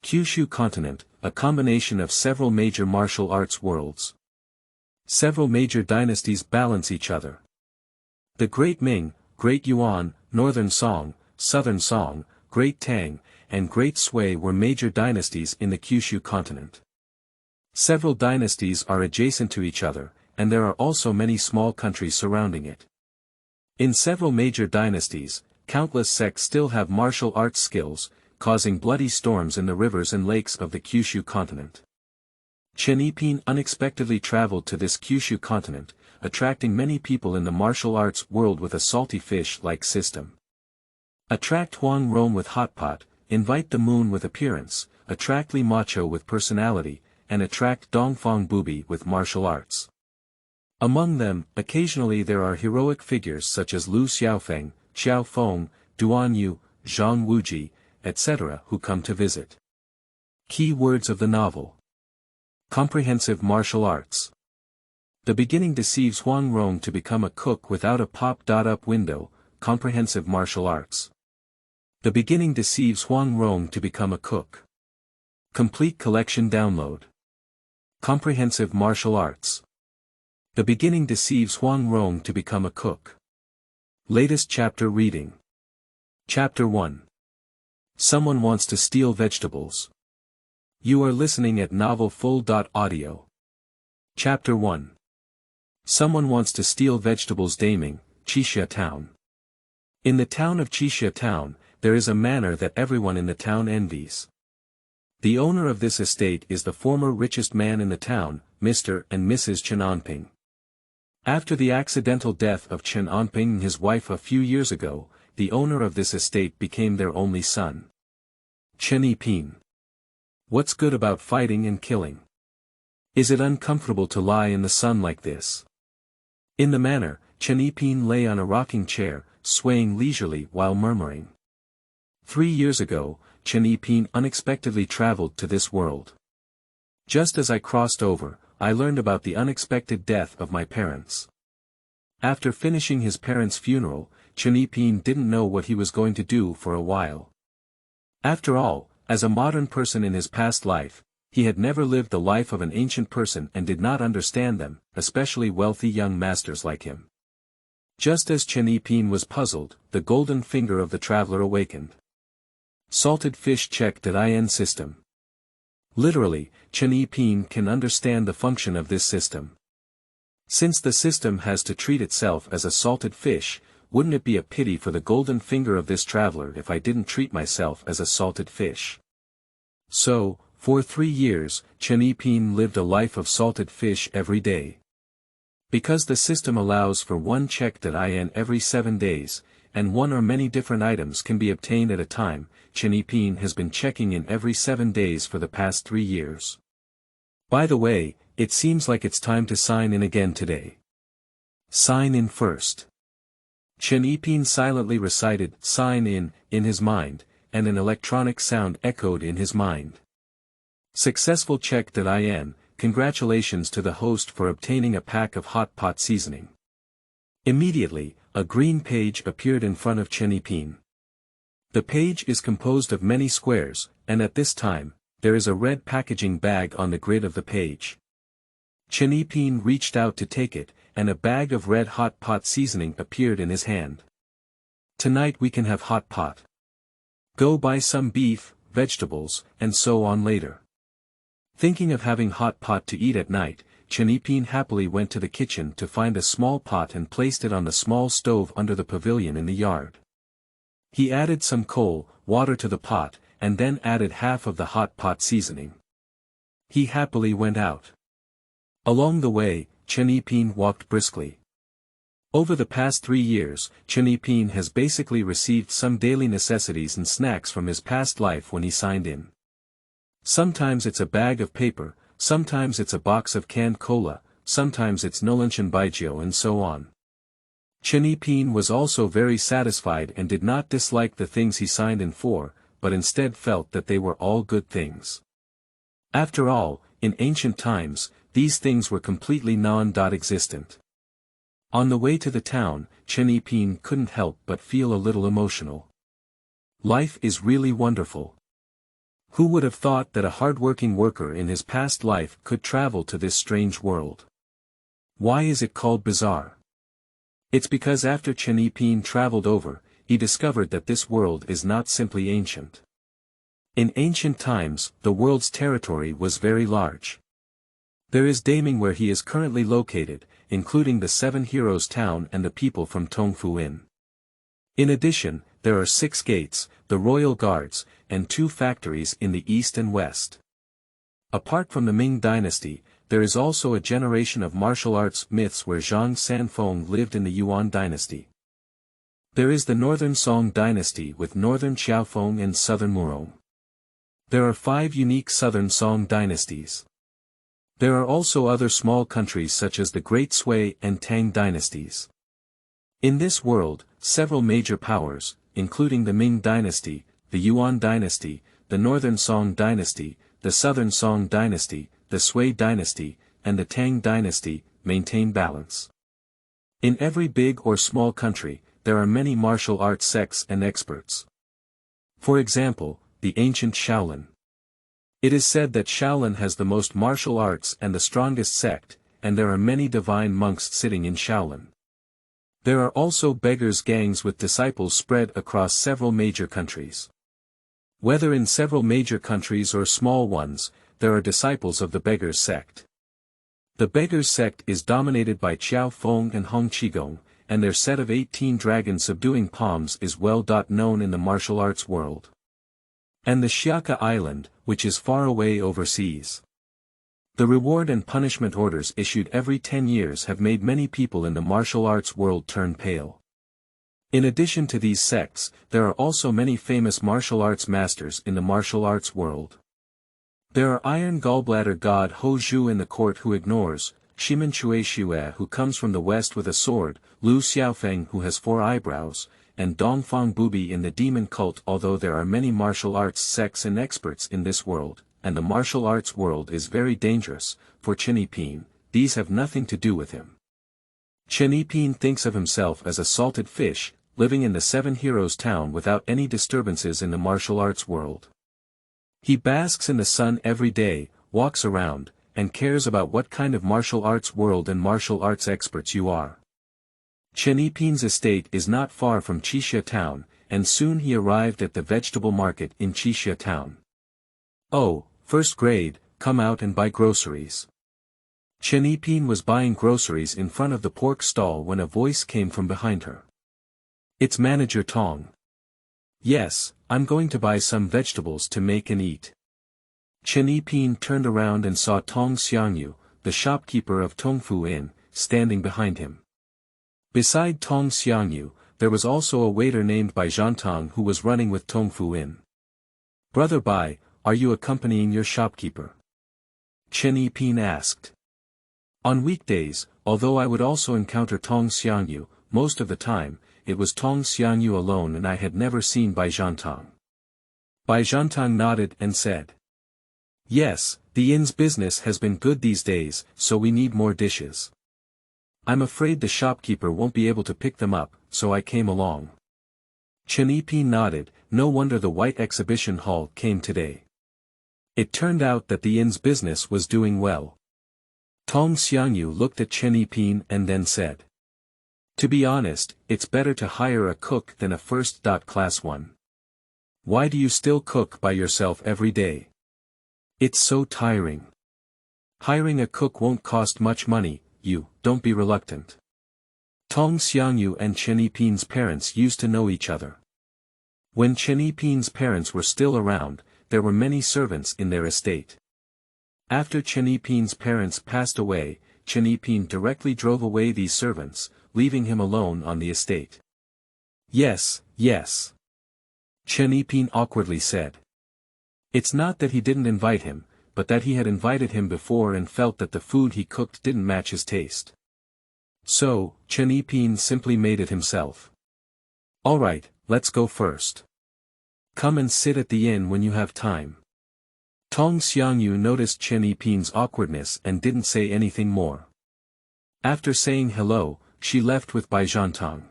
Kyushu Continent, a combination of several major martial arts worlds. Several major dynasties balance each other. The Great Ming, Great Yuan, Northern Song, Southern Song, Great Tang, and Great Sui were major dynasties in the Kyushu Continent. Several dynasties are adjacent to each other, and there are also many small countries surrounding it. In several major dynasties, countless sects still have martial arts skills, causing bloody storms in the rivers and lakes of the Kyushu Continent. Chen unexpectedly traveled to this Kyushu Continent, attracting many people in the martial arts world with a salty fish-like system. Attract Huang Rong with hot pot, invite the moon with appearance, attract Li Macho with personality, and attract Dongfang Bubi with martial arts. Among them, occasionally there are heroic figures such as Lu Xiaofeng, Xiao Feng, Duan Yu, Zhang Wuji, etc. who come to visit. Key words of the novel. Comprehensive martial arts. The beginning deceives Huang Rong to become a cook without a pop-up window, comprehensive martial arts. The beginning deceives Huang Rong to become a cook. Complete collection download. Comprehensive martial arts. The beginning deceives Huang Rong to become a cook. Latest chapter reading. Chapter 1. Someone wants to steal vegetables. You are listening at novelfull.audio. Chapter 1. Someone wants to steal vegetables. Daming, Qixia Town. In the town of Qixia Town, there is a manor that everyone in the town envies. The owner of this estate is the former richest man in the town, Mr. and Mrs. Chen Anping. After the accidental death of Chen Anping and his wife a few years ago, the owner of this estate became their only son. Chen Yiping. What's good about fighting and killing? Is it uncomfortable to lie in the sun like this? In the manor, Chen Yiping lay on a rocking chair, swaying leisurely while murmuring. 3 years ago, Chen Yiping unexpectedly traveled to this world. Just as I crossed over, I learned about the unexpected death of my parents. After finishing his parents' funeral, Chen Yiping didn't know what he was going to do for a while. After all, as a modern person in his past life, he had never lived the life of an ancient person and did not understand them, especially wealthy young masters like him. Just as Chen Yiping was puzzled, the golden finger of the traveler awakened. Salted fish check.in system. Literally, Chen Yiping can understand the function of this system. Since the system has to treat itself as a salted fish, wouldn't it be a pity for the golden finger of this traveler if I didn't treat myself as a salted fish? So, for 3 years, Chen Yiping lived a life of salted fish every day. Because the system allows for one check.in every 7 days, and one or many different items can be obtained at a time, Chen Yiping has been checking in every 7 days for the past 3 years. By the way, it seems like it's time to sign in again today. Sign in first. Chen Yiping silently recited sign in his mind, and an electronic sound echoed in his mind. Successful check.in, congratulations to the host for obtaining a pack of hot pot seasoning. Immediately, a green page appeared in front of Chen Yiping. The page is composed of many squares, and at this time, there is a red packaging bag on the grid of the page. Chen Yiping reached out to take it, and a bag of red hot pot seasoning appeared in his hand. Tonight we can have hot pot. Go buy some beef, vegetables, and so on later. Thinking of having hot pot to eat at night, Chen Yiping happily went to the kitchen to find a small pot and placed it on the small stove under the pavilion in the yard. He added some coal, water to the pot, and then added half of the hot pot seasoning. He happily went out. Along the way, Chen Yiping walked briskly. Over the past 3 years, Chen Yiping has basically received some daily necessities and snacks from his past life when he signed in. Sometimes it's a bag of paper, sometimes it's a box of canned cola, sometimes it's Nolenshan Baijiu and so on. Chen Yiping was also very satisfied and did not dislike the things he signed in for, but instead felt that they were all good things. After all, in ancient times, these things were completely non-existent. On the way to the town, Chen Yiping couldn't help but feel a little emotional. Life is really wonderful. Who would have thought that a hard-working worker in his past life could travel to this strange world? Why is it called bizarre? It's because after Chen Yiping traveled over, he discovered that this world is not simply ancient. In ancient times, the world's territory was very large. There is Daming where he is currently located, including the 7 Heroes town and the people from Tongfu Inn. In addition, there are 6 gates, the royal guards, and 2 factories in the east and west. Apart from the Ming dynasty, there is also a generation of martial arts myths where Zhang Sanfeng lived in the Yuan dynasty. There is the Northern Song dynasty with Northern Xiaofeng and Southern Murong. There are 5 unique Southern Song dynasties. There are also other small countries such as the Great Sui and Tang dynasties. In this world, several major powers, including the Ming dynasty, the Yuan dynasty, the Northern Song dynasty, the Southern Song dynasty, the Sui dynasty, and the Tang dynasty, maintain balance. In every big or small country, there are many martial arts sects and experts. For example, the ancient Shaolin. It is said that Shaolin has the most martial arts and the strongest sect, and there are many divine monks sitting in Shaolin. There are also beggars' gangs with disciples spread across several major countries. Whether in several major countries or small ones, there are disciples of the beggars' sect. The beggars' sect is dominated by Qiao Feng and Hong Qigong, and their set of 18 dragon subduing palms is well known in the martial arts world. And the Xiaka Island, which is far away overseas. The reward and punishment orders issued every 10 years have made many people in the martial arts world turn pale. In addition to these sects, there are also many famous martial arts masters in the martial arts world. There are Iron Gallbladder God Ho Zhu in the court who ignores, Shimen Chui Xue who comes from the west with a sword, Lu Xiaofeng who has 4 eyebrows, and Dongfang Bubi in the demon cult. Although there are many martial arts sects and experts in this world, and the martial arts world is very dangerous, for Chen Yiping, these have nothing to do with him. Chen Yiping thinks of himself as a salted fish, living in the 7 Heroes town without any disturbances in the martial arts world. He basks in the sun every day, walks around, and cares about what kind of martial arts world and martial arts experts you are. Chen Yiping's estate is not far from Qixia town, and soon he arrived at the vegetable market in Qixia town. Oh, first grade, come out and buy groceries. Chen Yiping was buying groceries in front of the pork stall when a voice came from behind her. It's Manager Tang. Yes, I'm going to buy some vegetables to make and eat. Chen Yiping turned around and saw Tong Xiangyu, the shopkeeper of Tongfu Inn, standing behind him. Beside Tong Xiangyu, there was also a waiter named Bai Zhantang who was running with Tongfu Inn. Brother Bai, are you accompanying your shopkeeper? Chen Yiping asked. On weekdays, although I would also encounter Tong Xiangyu, most of the time, it was Tong Xiangyu alone and I had never seen Bai Zhantang. Bai Zhantang nodded and said. Yes, the inn's business has been good these days, so we need more dishes. I'm afraid the shopkeeper won't be able to pick them up, so I came along. Chen Yiping nodded, no wonder the White Exhibition Hall came today. It turned out that the inn's business was doing well. Tong Xiangyu looked at Chen Yiping and then said. To be honest, it's better to hire a cook than a first-class one. Why do you still cook by yourself every day? It's so tiring. Hiring a cook won't cost much money, don't be reluctant. Tong Xiangyu and Chen Yiping's parents used to know each other. When Chen Yiping's parents were still around, there were many servants in their estate. After Chen Yiping's parents passed away, Chen Yiping directly drove away these servants, leaving him alone on the estate. Yes, yes. Chen Yiping awkwardly said. It's not that he didn't invite him, but that he had invited him before and felt that the food he cooked didn't match his taste. So, Chen Yiping simply made it himself. Alright, let's go first. Come and sit at the inn when you have time. Tong Xiangyu noticed Chen Yiping's awkwardness and didn't say anything more. After saying hello, she left with Bai Zhantang.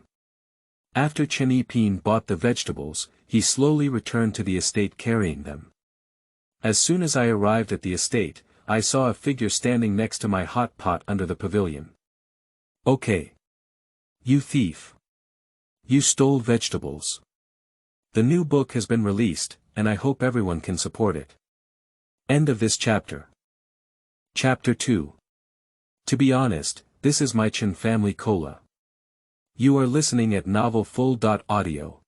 After Chen Yiping bought the vegetables, he slowly returned to the estate carrying them. As soon as I arrived at the estate, I saw a figure standing next to my hot pot under the pavilion. Okay. You thief. You stole vegetables. The new book has been released, and I hope everyone can support it. End of this chapter. Chapter 2. To be honest, this is my Chen family cola. You are listening at novelfull.audio.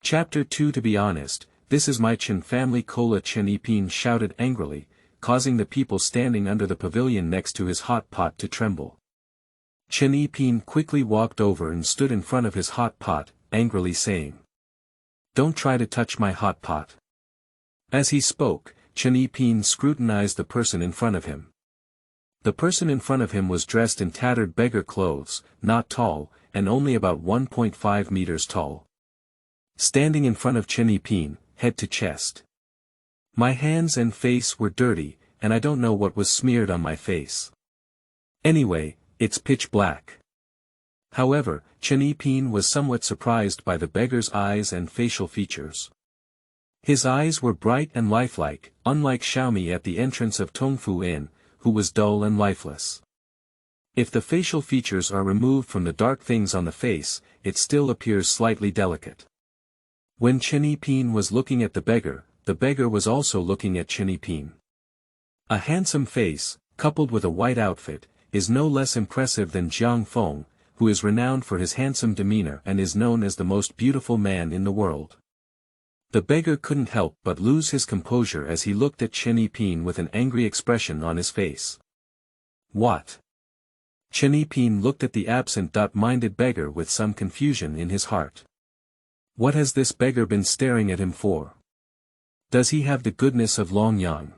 Chapter 2. To be honest, this is my Chen family cola. Chen EP1-10 shouted angrily, causing the people standing under the pavilion next to his hot pot to tremble. Chen EP1-10 quickly walked over and stood in front of his hot pot, angrily saying, "Don't try to touch my hot pot." As he spoke, Chen EP1-10 scrutinized the person in front of him. The person in front of him was dressed in tattered beggar clothes, not tall, and only about 1.5 meters tall. Standing in front of Chen EP1-10, head to chest. My hands and face were dirty, and I don't know what was smeared on my face. Anyway, it's pitch black. However, Chen EP1-10 was somewhat surprised by the beggar's eyes and facial features. His eyes were bright and lifelike, unlike Xiaomi at the entrance of Tongfu Inn, who was dull and lifeless. If the facial features are removed from the dark things on the face, it still appears slightly delicate. When Chen EP1-10 was looking at the beggar was also looking at Chen EP1-10. A handsome face, coupled with a white outfit, is no less impressive than Jiang Feng, who is renowned for his handsome demeanor and is known as the most beautiful man in the world. The beggar couldn't help but lose his composure as he looked at Chen EP1-10 with an angry expression on his face. What? Chen EP1-10 looked at the absent-minded beggar with some confusion in his heart. What has this beggar been staring at him for? Does he have the goodness of Long Yang?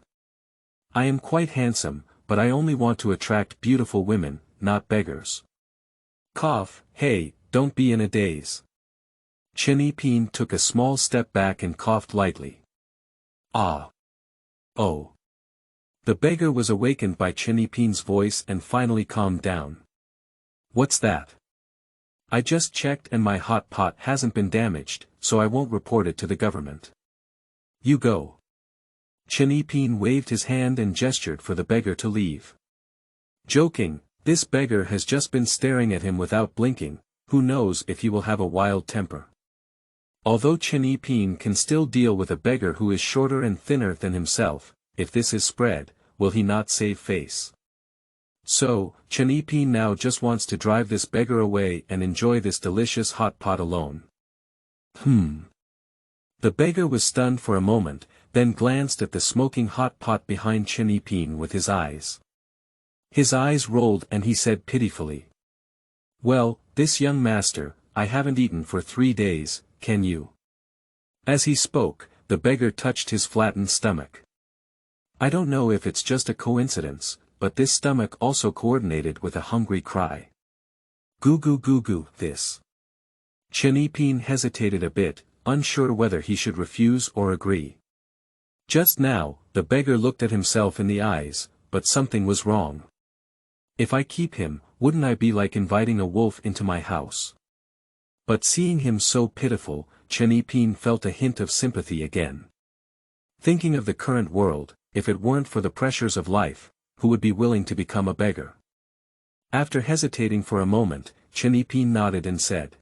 I am quite handsome, but I only want to attract beautiful women, not beggars. Cough, hey, don't be in a daze. Chen EP1-10 took a small step back and coughed lightly. Ah. Oh. The beggar was awakened by Chen EP1-10's voice and finally calmed down. What's that? I just checked and my hot pot hasn't been damaged, so I won't report it to the government. You go. Chen EP1-10 waved his hand and gestured for the beggar to leave. Joking, this beggar has just been staring at him without blinking, who knows if he will have a wild temper. Although Chen EP1-10 can still deal with a beggar who is shorter and thinner than himself, if this is spread, will he not save face? So, Chen EP1-10 now just wants to drive this beggar away and enjoy this delicious hot pot alone. The beggar was stunned for a moment, then glanced at the smoking hot pot behind Chen EP1-10 with his eyes. His eyes rolled and he said pitifully. Well, this young master, I haven't eaten for 3 days, can you? As he spoke, the beggar touched his flattened stomach. I don't know if it's just a coincidence, but this stomach also coordinated with a hungry cry. Goo goo goo goo, this. Chen EP1-10 hesitated a bit, unsure whether he should refuse or agree. Just now, the beggar looked at himself in the eyes, but something was wrong. If I keep him, wouldn't I be like inviting a wolf into my house? But seeing him so pitiful, Chen EP1-10 felt a hint of sympathy again. Thinking of the current world, if it weren't for the pressures of life, who would be willing to become a beggar? After hesitating for a moment, Chen EP1-10 nodded and said.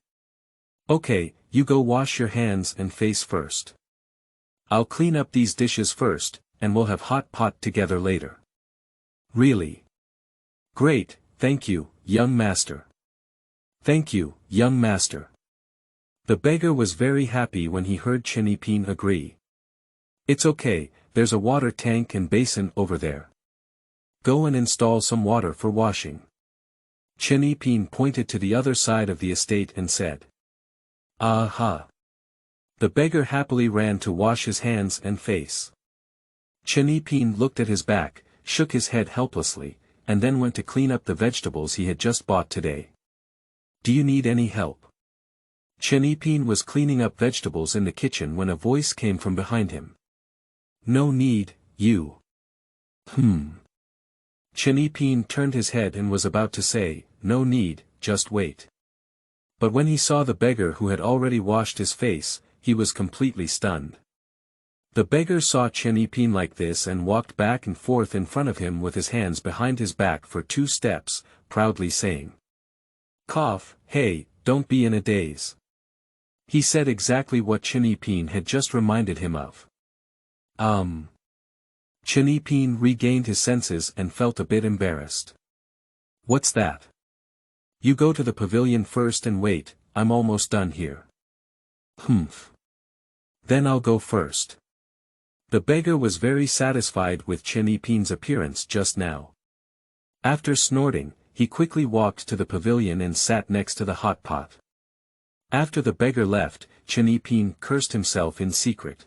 Okay, you go wash your hands and face first. I'll clean up these dishes first, and we'll have hot pot together later. Really? Great, thank you, young master. Thank you, young master. The beggar was very happy when he heard Chen EP1-10 agree. It's okay, there's a water tank and basin over there. Go and install some water for washing. Chen EP1-10 pointed to the other side of the estate and said. Aha. The beggar happily ran to wash his hands and face. Chen EP1-10 looked at his back, shook his head helplessly, and then went to clean up the vegetables he had just bought today. Do you need any help? Chen EP1-10 was cleaning up vegetables in the kitchen when a voice came from behind him. No need, you. Chen EP1-10 turned his head and was about to say, no need, just wait. But when he saw the beggar who had already washed his face, he was completely stunned. The beggar saw Chen Yiping like this and walked back and forth in front of him with his hands behind his back for 2 steps, proudly saying, "Cough, hey, don't be in a daze." He said exactly what Chen Yiping had just reminded him of. Chen Yiping regained his senses and felt a bit embarrassed. "What's that?" "You go to the pavilion first and wait, I'm almost done here." "Humph. Then I'll go first." The beggar was very satisfied with Chen Yiping's appearance just now. After snorting, he quickly walked to the pavilion and sat next to the hot pot. After the beggar left, Chen Yiping cursed himself in secret.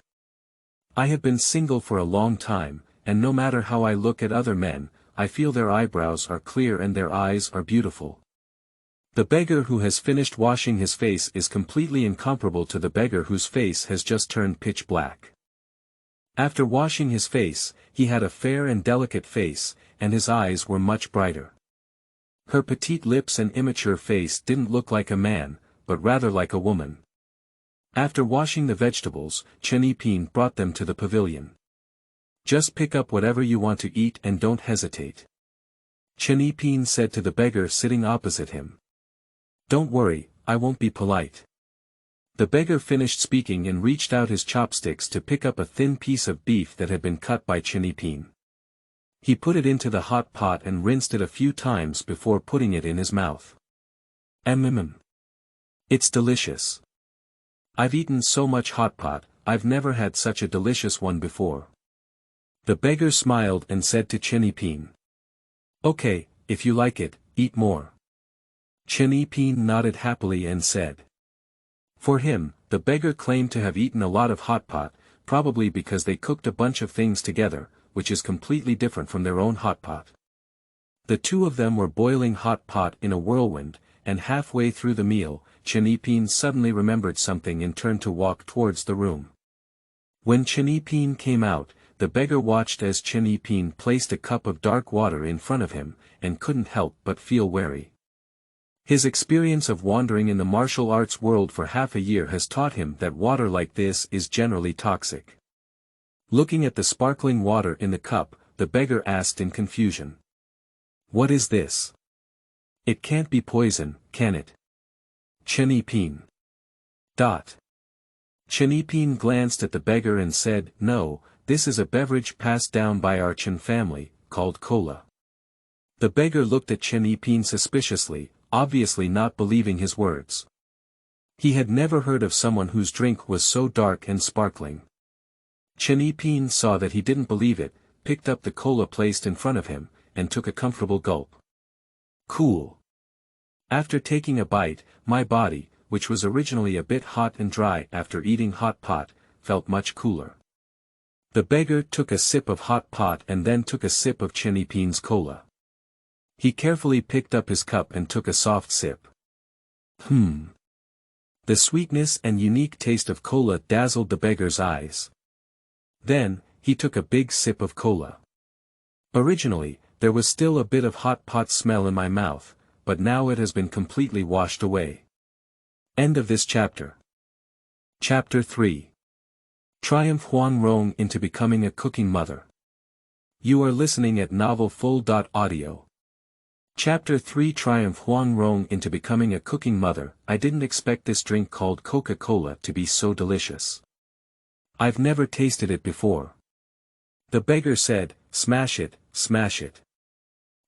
"I have been single for a long time, and no matter how I look at other men, I feel their eyebrows are clear and their eyes are beautiful." The beggar who has finished washing his face is completely incomparable to the beggar whose face has just turned pitch black. After washing his face, he had a fair and delicate face, and his eyes were much brighter. Her petite lips and immature face didn't look like a man, but rather like a woman. After washing the vegetables, Chen Yiping brought them to the pavilion. "Just pick up whatever you want to eat and don't hesitate," Chen Yiping said to the beggar sitting opposite him. "Don't worry, I won't be polite." The beggar finished speaking and reached out his chopsticks to pick up a thin piece of beef that had been cut by Chen Yiping. He put it into the hot pot and rinsed it a few times before putting it in his mouth. It's delicious. I've eaten so much hot pot, I've never had such a delicious one before." The beggar smiled and said to Chen Yiping, "Okay, if you like it, eat more." Chen Yiping nodded happily and said. For him, the beggar claimed to have eaten a lot of hot pot, probably because they cooked a bunch of things together, which is completely different from their own hot pot. The two of them were boiling hot pot in a whirlwind, and halfway through the meal, Chen Yiping suddenly remembered something and turned to walk towards the room. When Chen Yiping came out, the beggar watched as Chen Yiping placed a cup of dark water in front of him, and couldn't help but feel wary. His experience of wandering in the martial arts world for half a year has taught him that water like this is generally toxic. Looking at the sparkling water in the cup, the beggar asked in confusion, "What is this? It can't be poison, can it?" Chen Yiping. Chen Yiping glanced at the beggar and said, "No, this is a beverage passed down by our Chen family, called cola." The beggar looked at Chen Yiping suspiciously, obviously not believing his words. He had never heard of someone whose drink was so dark and sparkling. Chen Yiping saw that he didn't believe it, picked up the cola placed in front of him, and took a comfortable gulp. Cool. After taking a bite, my body, which was originally a bit hot and dry after eating hot pot, felt much cooler. The beggar took a sip of hot pot and then took a sip of Chen Yiping's cola. He carefully picked up his cup and took a soft sip. The sweetness and unique taste of cola dazzled the beggar's eyes. Then, he took a big sip of cola. Originally, there was still a bit of hot pot smell in my mouth, but now it has been completely washed away. End of this chapter. Chapter 3. Triumph Huang Rong into becoming a cooking mother. You are listening at novelfull.audio. Chapter 3 Triumph Huang Rong into becoming a cooking mother. I didn't expect this drink called Coca-Cola to be so delicious. I've never tasted it before. The beggar said, "Smash it, smash it."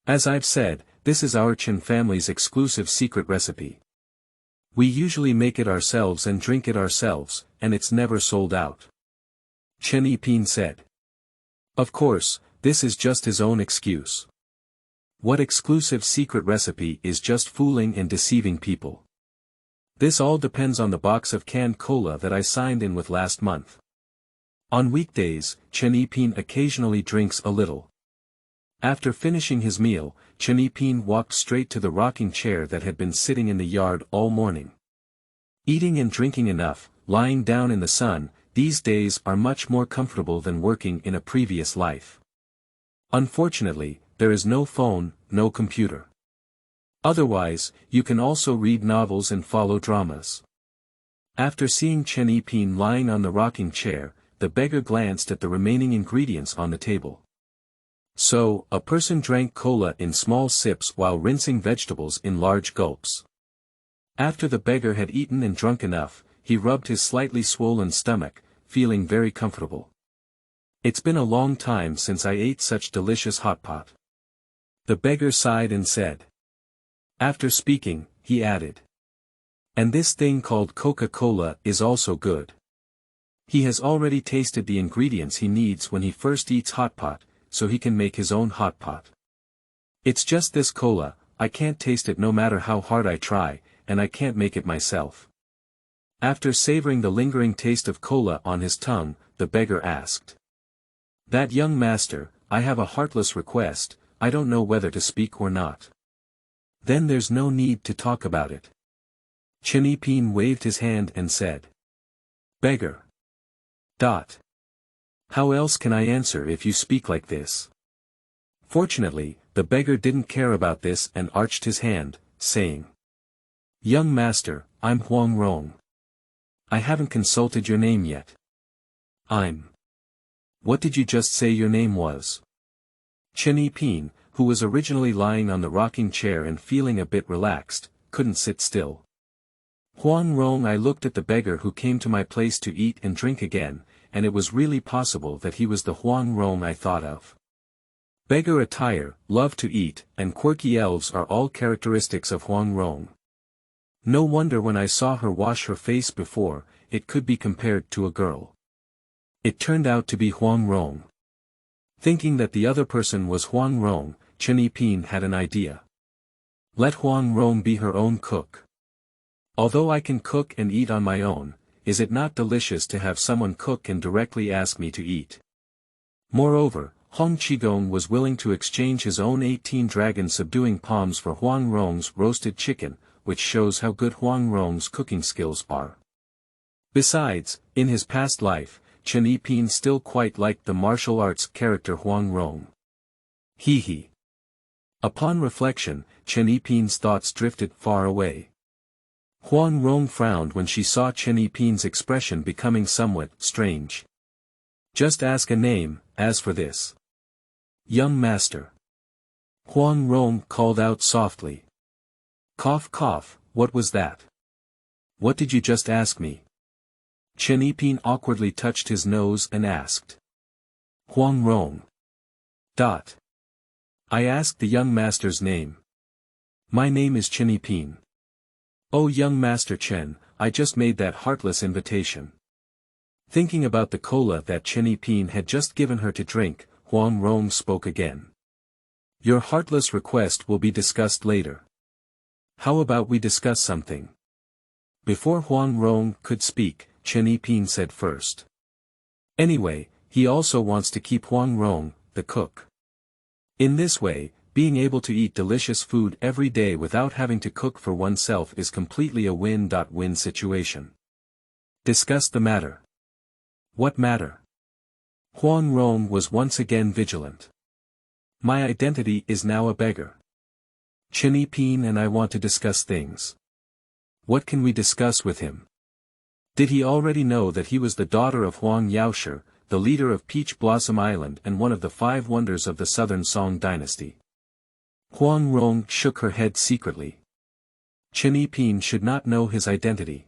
As I've said, this is our Chen family's exclusive secret recipe. We usually make it ourselves and drink it ourselves, and it's never sold out. Chen Yiping said. Of course, this is just his own excuse. What exclusive secret recipe is just fooling and deceiving people? This all depends on the box of canned cola that I signed in with last month. On weekdays, Chen Yiping occasionally drinks a little. After finishing his meal, Chen Yiping walked straight to the rocking chair that had been sitting in the yard all morning. Eating and drinking enough, lying down in the sun, these days are much more comfortable than working in a previous life. Unfortunately, there is no phone, no computer. Otherwise, you can also read novels and follow dramas. After seeing Chen Yiping lying on the rocking chair, the beggar glanced at the remaining ingredients on the table. So, a person drank cola in small sips while rinsing vegetables in large gulps. After the beggar had eaten and drunk enough, he rubbed his slightly swollen stomach, feeling very comfortable. It's been a long time since I ate such delicious hot pot. The beggar sighed and said. After speaking, he added. And this thing called Coca-Cola is also good. He has already tasted the ingredients he needs when he first eats hot pot, so he can make his own hot pot. It's just this cola, I can't taste it no matter how hard I try, and I can't make it myself. After savoring the lingering taste of cola on his tongue, the beggar asked. That young master, I have a heartless request, I don't know whether to speak or not. Then there's no need to talk about it. Chen Yiping waved his hand and said. Beggar. How else can I answer if you speak like this? Fortunately, the beggar didn't care about this and arched his hand, saying. Young master, I'm Huang Rong. I haven't consulted your name yet. What did you just say your name was? Chen Yiping, who was originally lying on the rocking chair and feeling a bit relaxed, couldn't sit still. Huang Rong. I looked at the beggar who came to my place to eat and drink again, and it was really possible that he was the Huang Rong I thought of. Beggar attire, love to eat, and quirky elves are all characteristics of Huang Rong. No wonder when I saw her wash her face before, it could be compared to a girl. It turned out to be Huang Rong. Thinking that the other person was Huang Rong, Chen Yiping had an idea. Let Huang Rong be her own cook. Although I can cook and eat on my own, is it not delicious to have someone cook and directly ask me to eat? Moreover, Hong Qigong was willing to exchange his own 18 dragon subduing palms for Huang Rong's roasted chicken, which shows how good Huang Rong's cooking skills are. Besides, in his past life, Chen Yiping still quite liked the martial arts character Huang Rong. Hee. Upon reflection, Chen Yiping's thoughts drifted far away. Huang Rong frowned when she saw Chen Yiping's expression becoming somewhat strange. Just ask a name, as for this. Young master. Huang Rong called out softly. Cough cough, what was that? What did you just ask me? Chen Yiping awkwardly touched his nose and asked. Huang Rong. I asked the young master's name. My name is Chen Yiping. Oh young master Chen, I just made that heartless invitation. Thinking about the cola that Chen Yiping had just given her to drink, Huang Rong spoke again. Your heartless request will be discussed later. How about we discuss something? Before Huang Rong could speak, Chen Yiping said first. Anyway, he also wants to keep Huang Rong, the cook. In this way, being able to eat delicious food every day without having to cook for oneself is completely a win-win situation. Discuss the matter. What matter? Huang Rong was once again vigilant. My identity is now a beggar. Chen Yiping and I want to discuss things. What can we discuss with him? Did he already know that he was the daughter of Huang Yaoshi, the leader of Peach Blossom Island and one of the 5 wonders of the Southern Song dynasty? Huang Rong shook her head secretly. Chen Yiping should not know his identity.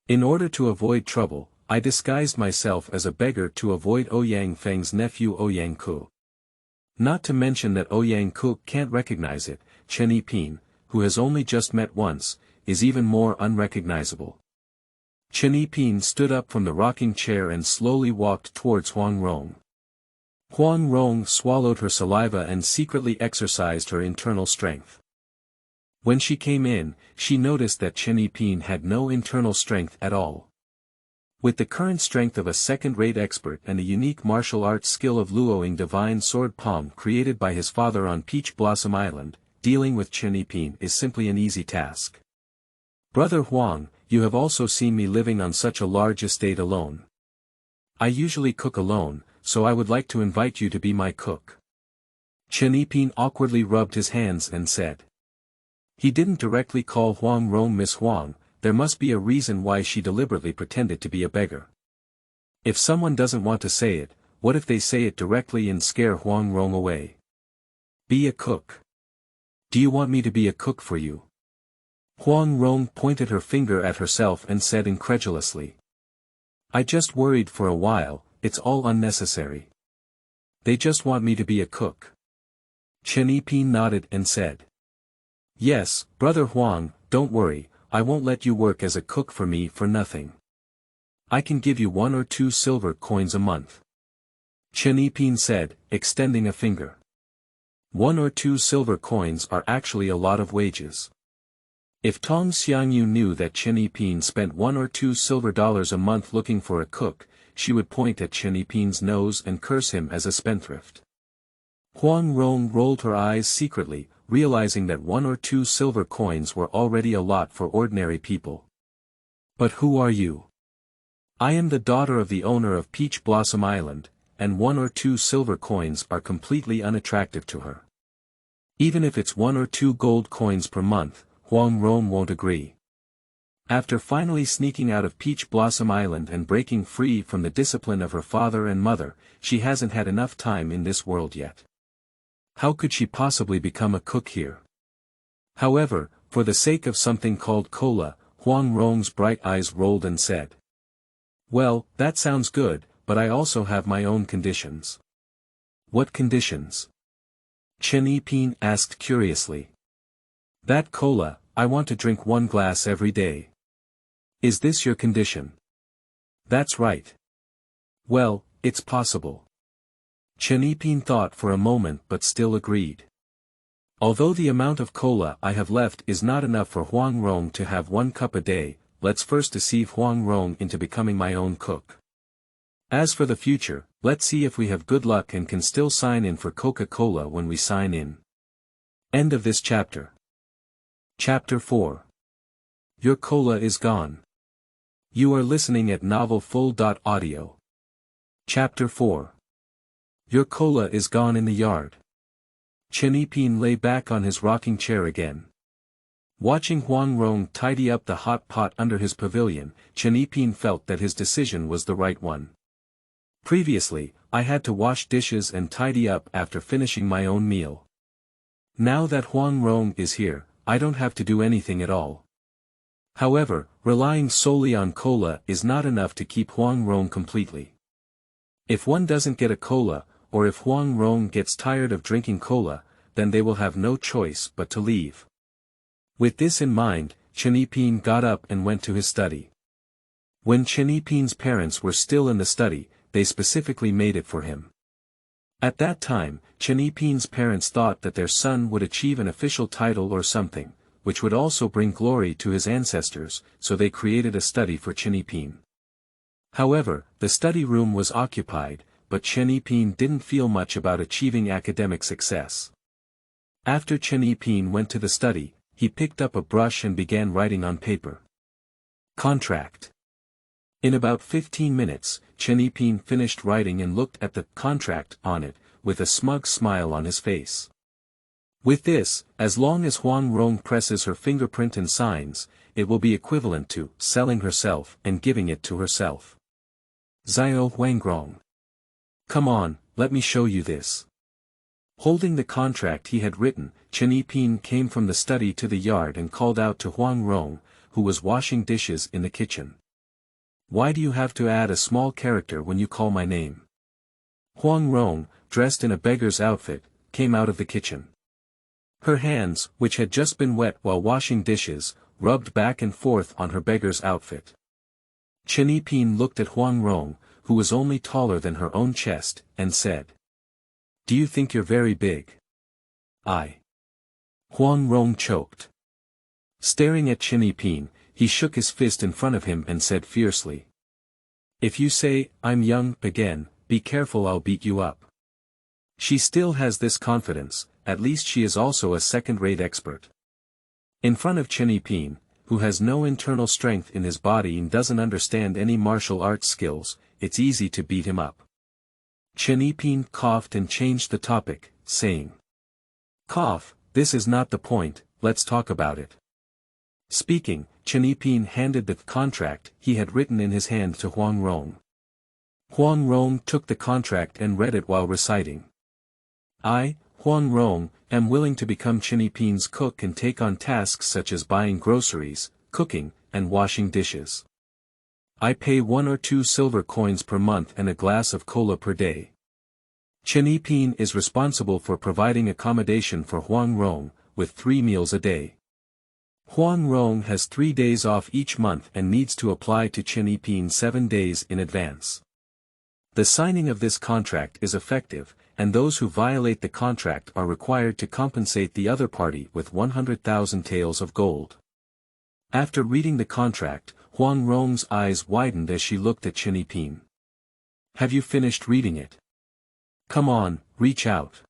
In order to avoid trouble, I disguised myself as a beggar to avoid Ouyang Feng's nephew Ouyang Ku. Not to mention that Ouyang Ku can't recognize it, Chen Yiping, who has only just met once, is even more unrecognizable. Chen Yiping stood up from the rocking chair and slowly walked towards Huang Rong. Huang Rong swallowed her saliva and secretly exercised her internal strength. When she came in, she noticed that Chen Yiping had no internal strength at all. With the current strength of a second-rate expert and a unique martial arts skill of Luoing divine sword palm created by his father on Peach Blossom Island, dealing with Chen Yiping is simply an easy task. Brother Huang, you have also seen me living on such a large estate alone. I usually cook alone, so I would like to invite you to be my cook. Chen Yiping awkwardly rubbed his hands and said. He didn't directly call Huang Rong Miss Huang, there must be a reason why she deliberately pretended to be a beggar. If someone doesn't want to say it, what if they say it directly and scare Huang Rong away? Be a cook. Do you want me to be a cook for you? Huang Rong pointed her finger at herself and said incredulously. I just worried for a while, it's all unnecessary. They just want me to be a cook. Chen Yiping nodded and said. Yes, Brother Huang, don't worry, I won't let you work as a cook for me for nothing. I can give you 1 or 2 silver coins a month. Chen Yiping said, extending a finger. 1 or 2 silver coins are actually a lot of wages. If Tong Xiangyu knew that Chen Yiping spent 1 or 2 silver dollars a month looking for a cook, she would point at Chen Yiping's nose and curse him as a spendthrift. Huang Rong rolled her eyes secretly, realizing that 1 or 2 silver coins were already a lot for ordinary people. But who are you? I am the daughter of the owner of Peach Blossom Island, and 1 or 2 silver coins are completely unattractive to her. Even if it's 1 or 2 gold coins per month, Huang Rong won't agree. After finally sneaking out of Peach Blossom Island and breaking free from the discipline of her father and mother, she hasn't had enough time in this world yet. How could she possibly become a cook here? However, for the sake of something called cola, Huang Rong's bright eyes rolled and said. Well, that sounds good, but I also have my own conditions. What conditions? Chen Yiping asked curiously. That cola, I want to drink 1 glass every day. Is this your condition? That's right. Well, it's possible. Chen Yiping thought for a moment but still agreed. Although the amount of cola I have left is not enough for Huang Rong to have 1 cup a day, let's first deceive Huang Rong into becoming my own cook. As for the future, let's see if we have good luck and can still sign in for Coca-Cola when we sign in. End of this chapter. Chapter 4. Your cola is gone. You are listening at novelfull.audio. Chapter 4. Your cola is gone in the yard. Chen Yiping lay back on his rocking chair again. Watching Huang Rong tidy up the hot pot under his pavilion, Chen Yiping felt that his decision was the right one. Previously, I had to wash dishes and tidy up after finishing my own meal. Now that Huang Rong is here, I don't have to do anything at all. However, relying solely on cola is not enough to keep Huang Rong completely. If one doesn't get a cola, or if Huang Rong gets tired of drinking cola, then they will have no choice but to leave. With this in mind, Chen Yiping got up and went to his study. When Chen Yiping's parents were still in the study, they specifically made it for him. At that time, Chen Yiping's parents thought that their son would achieve an official title or something, which would also bring glory to his ancestors, so they created a study for Chen Yiping. However, the study room was occupied, but Chen Yiping didn't feel much about achieving academic success. After Chen Yiping went to the study, he picked up a brush and began writing on paper. Contract. In about 15 minutes, Chen Yiping finished writing and looked at the contract on it, with a smug smile on his face. With this, as long as Huang Rong presses her fingerprint and signs, it will be equivalent to selling herself and giving it to herself. Zio Huangrong. Come on, let me show you this. Holding the contract he had written, Chen Yiping came from the study to the yard and called out to Huang Rong, who was washing dishes in the kitchen. Why do you have to add a small character when you call my name? Huang Rong, dressed in a beggar's outfit, came out of the kitchen. Her hands, which had just been wet while washing dishes, rubbed back and forth on her beggar's outfit. Chen Yiping looked at Huang Rong, who was only taller than her own chest, and said. Do you think you're very big? Huang Rong choked. Staring at Chen Yiping, he shook his fist in front of him and said fiercely. If you say, I'm young, again, be careful, I'll beat you up. She still has this confidence, at least she is also a second-rate expert. In front of Chen Yiping, who has no internal strength in his body and doesn't understand any martial arts skills, it's easy to beat him up. Chen Yiping coughed and changed the topic, saying. Cough, this is not the point, let's talk about it. Speaking, Chen Yiping handed the contract he had written in his hand to Huang Rong. Huang Rong took the contract and read it while reciting. I, Huang Rong, am willing to become Chen Yiping's cook and take on tasks such as buying groceries, cooking, and washing dishes. I pay 1 or 2 silver coins per month and a glass of cola per day. Chen Yiping is responsible for providing accommodation for Huang Rong, with 3 meals a day. Huang Rong has 3 days off each month and needs to apply to Chen Yiping 7 days in advance. The signing of this contract is effective, and those who violate the contract are required to compensate the other party with 100,000 taels of gold. After reading the contract, Huang Rong's eyes widened as she looked at Chen Yiping. Have you finished reading it? Come on, reach out.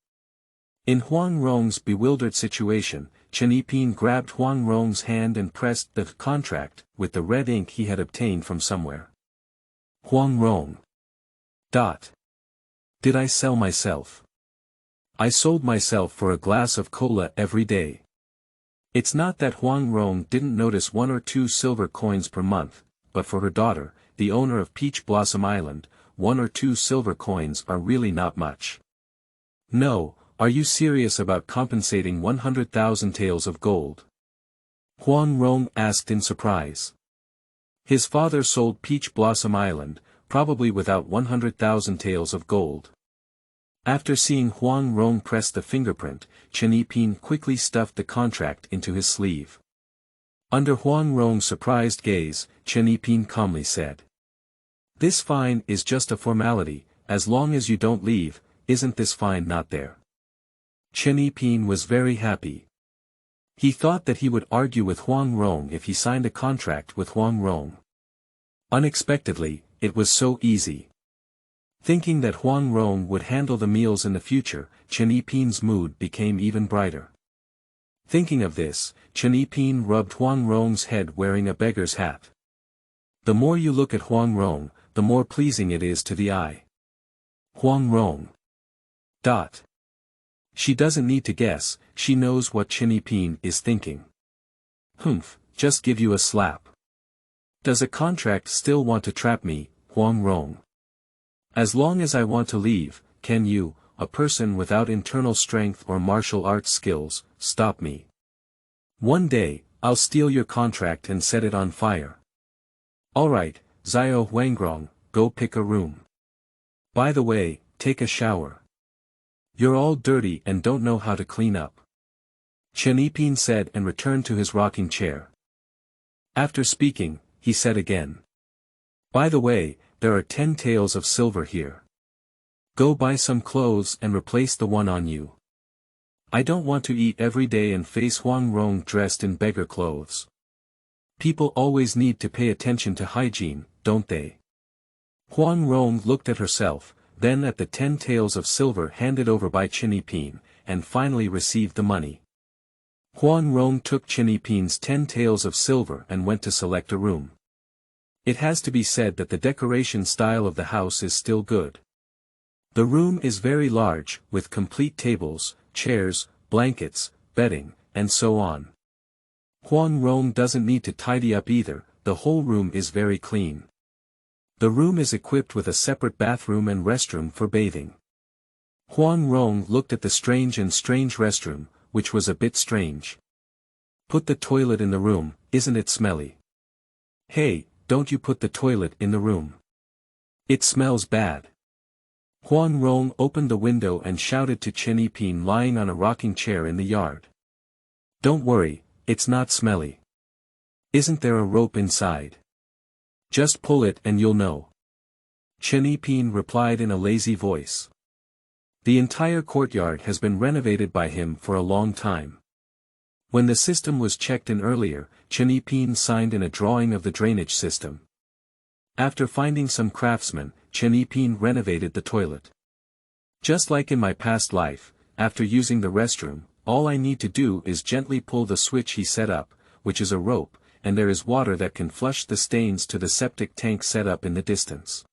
In Huang Rong's bewildered situation, Chen Yiping grabbed Huang Rong's hand and pressed the contract with the red ink he had obtained from somewhere. Huang Rong. Did I sell myself? I sold myself for a glass of cola every day. It's not that Huang Rong didn't notice 1 or 2 silver coins per month, but for her daughter, the owner of Peach Blossom Island, 1 or 2 silver coins are really not much. No, are you serious about compensating 100,000 taels of gold? Huang Rong asked in surprise. His father sold Peach Blossom Island, probably without 100,000 taels of gold. After seeing Huang Rong press the fingerprint, Chen Yiping quickly stuffed the contract into his sleeve. Under Huang Rong's surprised gaze, Chen Yiping calmly said. This fine is just a formality, as long as you don't leave, isn't this fine not there? Chen Yiping was very happy. He thought that he would argue with Huang Rong if he signed a contract with Huang Rong. Unexpectedly, it was so easy. Thinking that Huang Rong would handle the meals in the future, Chen Yiping's mood became even brighter. Thinking of this, Chen Yiping rubbed Huang Rong's head wearing a beggar's hat. The more you look at Huang Rong, the more pleasing it is to the eye. Huang Rong. She doesn't need to guess, she knows what Chen Yiping is thinking. Humph, just give you a slap. Does a contract still want to trap me, Huang Rong? As long as I want to leave, can you, a person without internal strength or martial arts skills, stop me? One day, I'll steal your contract and set it on fire. Alright, Zio Huangrong, go pick a room. By the way, take a shower. You're all dirty and don't know how to clean up. Chen Yiping said and returned to his rocking chair. After speaking, he said again. By the way, there are 10 taels of silver here. Go buy some clothes and replace the one on you. I don't want to eat every day and face Huang Rong dressed in beggar clothes. People always need to pay attention to hygiene, don't they? Huang Rong looked at herself, then at the 10 taels of silver handed over by Chen Yiping, and finally received the money. Huang Rong took Chen Yiping's 10 taels of silver and went to select a room. It has to be said that the decoration style of the house is still good. The room is very large, with complete tables, chairs, blankets, bedding, and so on. Huang Rong doesn't need to tidy up either, the whole room is very clean. The room is equipped with a separate bathroom and restroom for bathing. Huang Rong looked at the strange restroom, which was a bit strange. Put the toilet in the room, isn't it smelly? Hey, don't you put the toilet in the room. It smells bad. Huang Rong opened the window and shouted to Chen Yiping lying on a rocking chair in the yard. Don't worry, it's not smelly. Isn't there a rope inside? Just pull it and you'll know. Chen Yiping replied in a lazy voice. The entire courtyard has been renovated by him for a long time. When the system was checked in earlier, Chen Yiping signed in a drawing of the drainage system. After finding some craftsmen, Chen Yiping renovated the toilet. Just like in my past life, after using the restroom, all I need to do is gently pull the switch he set up, which is a rope, and there is water that can flush the stains to the septic tank set up in the distance.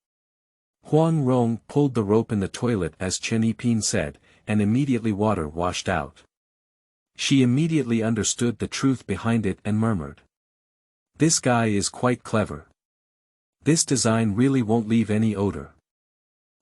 Huang Rong pulled the rope in the toilet as Chen Yiping said, and immediately water washed out. She immediately understood the truth behind it and murmured. This guy is quite clever. This design really won't leave any odor.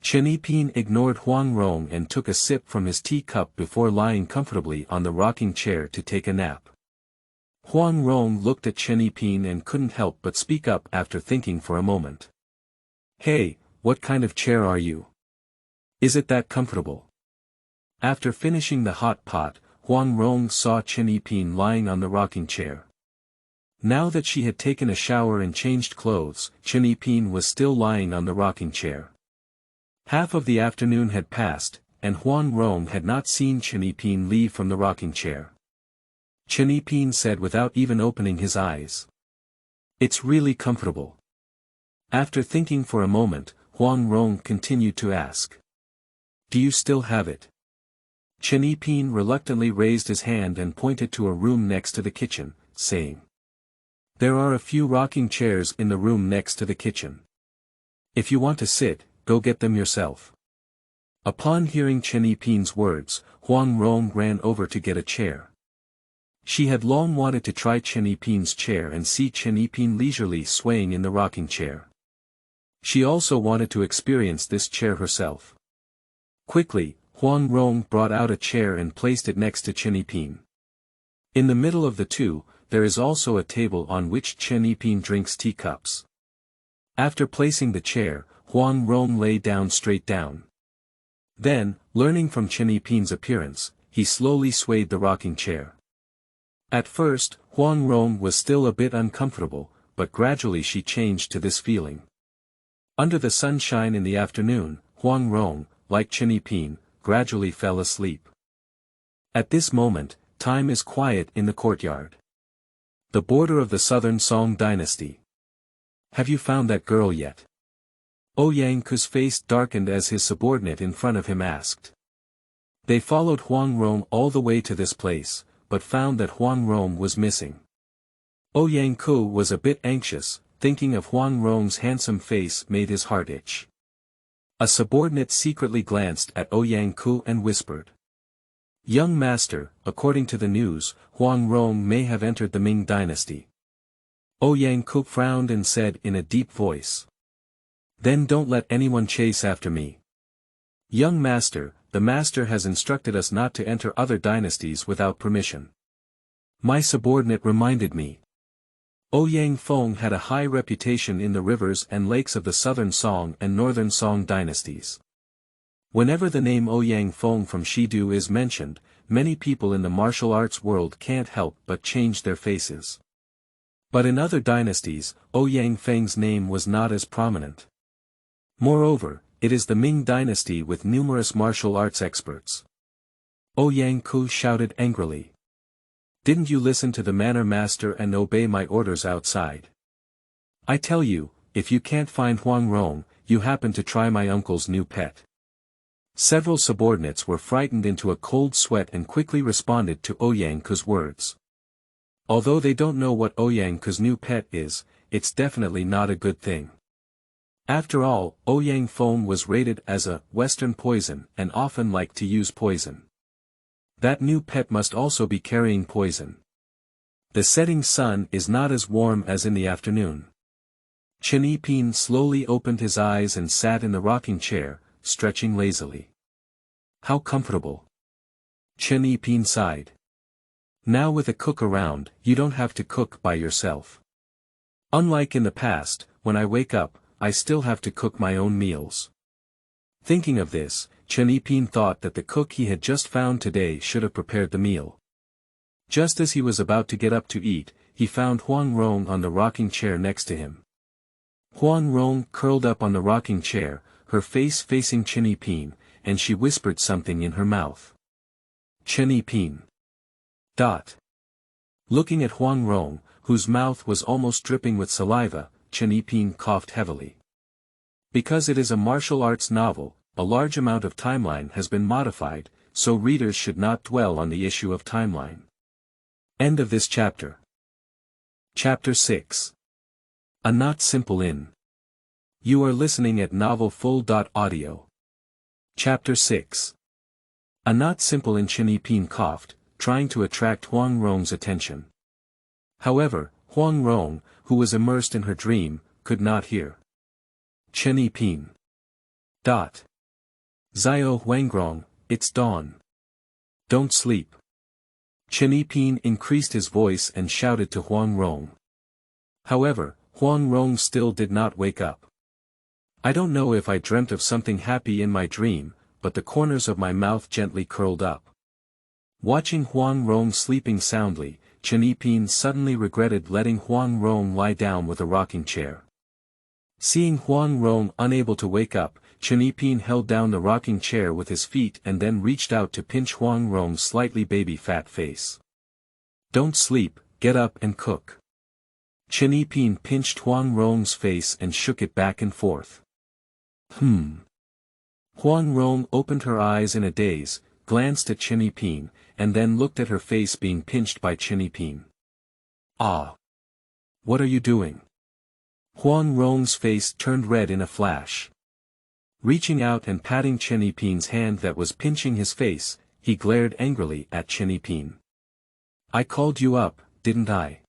Chen Yiping ignored Huang Rong and took a sip from his teacup before lying comfortably on the rocking chair to take a nap. Huang Rong looked at Chen Yiping and couldn't help but speak up after thinking for a moment. "Hey, what kind of chair are you? Is it that comfortable?" After finishing the hot pot, Huang Rong saw Chen Yiping lying on the rocking chair. Now that she had taken a shower and changed clothes, Chen Yiping was still lying on the rocking chair. Half of the afternoon had passed, and Huang Rong had not seen Chen Yiping leave from the rocking chair. Chen Yiping said without even opening his eyes. "It's really comfortable." After thinking for a moment, Huang Rong continued to ask. "Do you still have it?" Chen Yiping reluctantly raised his hand and pointed to a room next to the kitchen, saying, "There are a few rocking chairs in the room next to the kitchen. If you want to sit, go get them yourself." Upon hearing Chen Yiping's words, Huang Rong ran over to get a chair. She had long wanted to try Chen Yiping's chair and see Chen Yiping leisurely swaying in the rocking chair. She also wanted to experience this chair herself. Quickly, Huang Rong brought out a chair and placed it next to Chen Yiping. In the middle of the two, there is also a table on which Chen Yiping drinks teacups. After placing the chair, Huang Rong lay down straight down. Then, learning from Chen Yiping's appearance, he slowly swayed the rocking chair. At first, Huang Rong was still a bit uncomfortable, but gradually she changed to this feeling. Under the sunshine in the afternoon, Huang Rong, like Chen Yiping, gradually fell asleep. At this moment, time is quiet in the courtyard. The border of the southern Song dynasty. "Have you found that girl yet?" Ouyangku's face darkened as his subordinate in front of him asked. They followed Huang Rong all the way to this place, but found that Huang Rong was missing. Ouyangku was a bit anxious, thinking of Huang Rong's handsome face made his heart itch. A subordinate secretly glanced at Ouyangku and whispered. "Young master, according to the news, Huang Rong may have entered the Ming dynasty." Ouyangku frowned and said in a deep voice. "Then don't let anyone chase after me. Young master, the master has instructed us not to enter other dynasties without permission." My subordinate reminded me. Ouyang Feng had a high reputation in the rivers and lakes of the southern Song and northern Song dynasties. Whenever the name Ouyang Feng from Shidu is mentioned, many people in the martial arts world can't help but change their faces. But in other dynasties, Ouyang Feng's name was not as prominent. Moreover, it is the Ming dynasty with numerous martial arts experts. Ouyangku shouted angrily. "Didn't you listen to the Manor master and obey my orders outside? I tell you, if you can't find Huang Rong, you happen to try my uncle's new pet." Several subordinates were frightened into a cold sweat and quickly responded to Ouyangku's words. Although they don't know what Ouyangku's new pet is, it's definitely not a good thing. After all, Ouyang Feng was rated as a Western poison and often liked to use poison. That new pet must also be carrying poison. The setting sun is not as warm as in the afternoon. Chen Yiping slowly opened his eyes and sat in the rocking chair, stretching lazily. "How comfortable." Chen Yiping sighed. "Now with a cook around, you don't have to cook by yourself. Unlike in the past, when I wake up, I still have to cook my own meals." Thinking of this, Chen Yiping thought that the cook he had just found today should have prepared the meal. Just as he was about to get up to eat, he found Huang Rong on the rocking chair next to him. Huang Rong curled up on the rocking chair, her face facing Chen Yiping, and she whispered something in her mouth. Chen Yiping. Looking at Huang Rong, whose mouth was almost dripping with saliva, Chen Yiping coughed heavily. Because it is a martial arts novel, a large amount of timeline has been modified, so readers should not dwell on the issue of timeline. End of this chapter. Chapter 6. A Not Simple Inn. You are listening at novelfull.audio. Chapter 6. A Not Simple Inn. Chen Yiping coughed, trying to attract Huang Rong's attention. However, Huang Rong, who was immersed in her dream, could not hear. Chen Yiping. Zio Huang Rong, it's dawn. Don't sleep. Chen EP increased his voice and shouted to Huang Rong. However, Huang Rong still did not wake up. I don't know if I dreamt of something happy in my dream, but the corners of my mouth gently curled up. Watching Huang Rong sleeping soundly, Chen EP suddenly regretted letting Huang Rong lie down with a rocking chair. Seeing Huang Rong unable to wake up, Chen EP held down the rocking chair with his feet and then reached out to pinch Huang Rong's slightly baby fat face. Don't sleep, get up and cook. Chen EP pinched Huang Rong's face and shook it back and forth. Huang Rong opened her eyes in a daze, glanced at Chen EP, and then looked at her face being pinched by Chen EP. Ah! What are you doing? Huang Rong's face turned red in a flash. Reaching out and patting Chen EP's hand that was pinching his face, he glared angrily at Chen EP. I called you up, didn't I?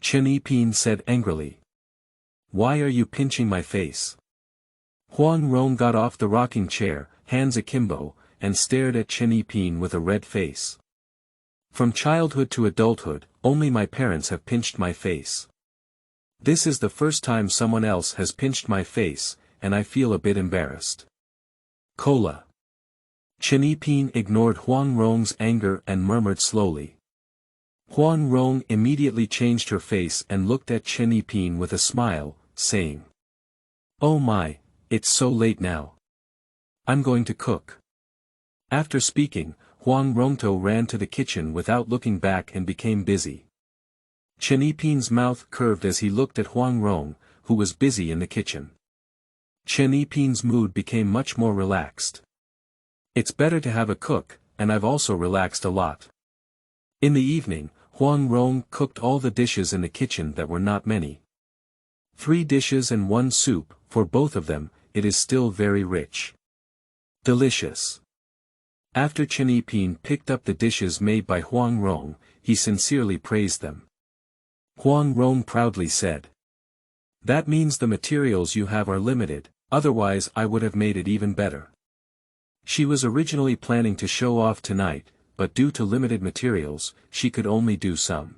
Chen EP said angrily. Why are you pinching my face? Huang Rong got off the rocking chair, hands akimbo, and stared at Chen EP with a red face. From childhood to adulthood, only my parents have pinched my face. This is the first time someone else has pinched my face, and I feel a bit embarrassed. Cola. Chen EP ignored Huang Rong's anger and murmured slowly. Huang Rong immediately changed her face and looked at Chen EP with a smile, saying, Oh my, it's so late now. I'm going to cook. After speaking, Huang Rongto ran to the kitchen without looking back and became busy. Chen EP's mouth curved as he looked at Huang Rong, who was busy in the kitchen. Chen EP's mood became much more relaxed. It's better to have a cook, and I've also relaxed a lot. In the evening, Huang Rong cooked all the dishes in the kitchen that were not many. 3 dishes and 1 soup, for both of them, it is still very rich. Delicious. After Chen EP picked up the dishes made by Huang Rong, he sincerely praised them. Huang Rong proudly said. That means the materials you have are limited, otherwise I would have made it even better. She was originally planning to show off tonight, but due to limited materials, she could only do some.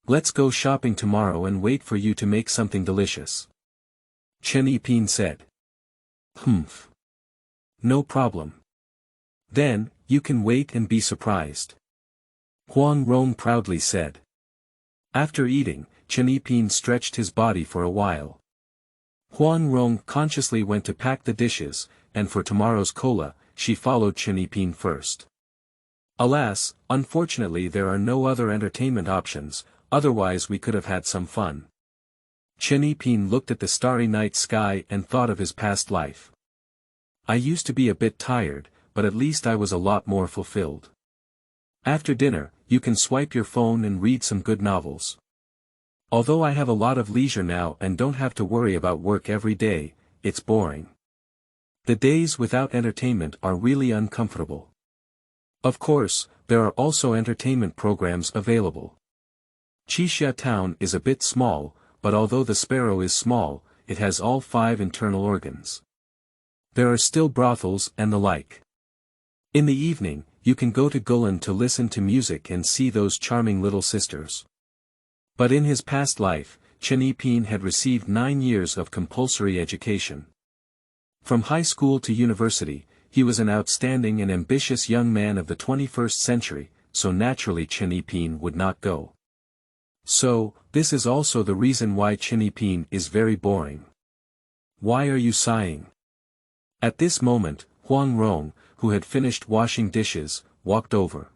Let's go shopping tomorrow and wait for you to make something delicious. Chen EP said. No problem. Then, you can wait and be surprised. Huang Rong proudly said. After eating, Chen EP stretched his body for a while. Huang Rong consciously went to pack the dishes, and for tomorrow's cola, she followed Chen EP first. Alas, unfortunately there are no other entertainment options, otherwise we could have had some fun. Chen EP looked at the starry night sky and thought of his past life. I used to be a bit tired, but at least I was a lot more fulfilled. After dinner, you can swipe your phone and read some good novels. Although I have a lot of leisure now and don't have to worry about work every day, it's boring. The days without entertainment are really uncomfortable. Of course, there are also entertainment programs available. Qixia Town is a bit small, but although the sparrow is small, it has all 5 internal organs. There are still brothels and the like. In the evening, you can go to Gulan to listen to music and see those charming little sisters. But in his past life, Chen EP had received 9 years of compulsory education. From high school to university, he was an outstanding and ambitious young man of the 21st century, so naturally Chen EP would not go. So, this is also the reason why Chen EP is very boring. Why are you sighing? At this moment, Huang Rong, who had finished washing dishes, walked over.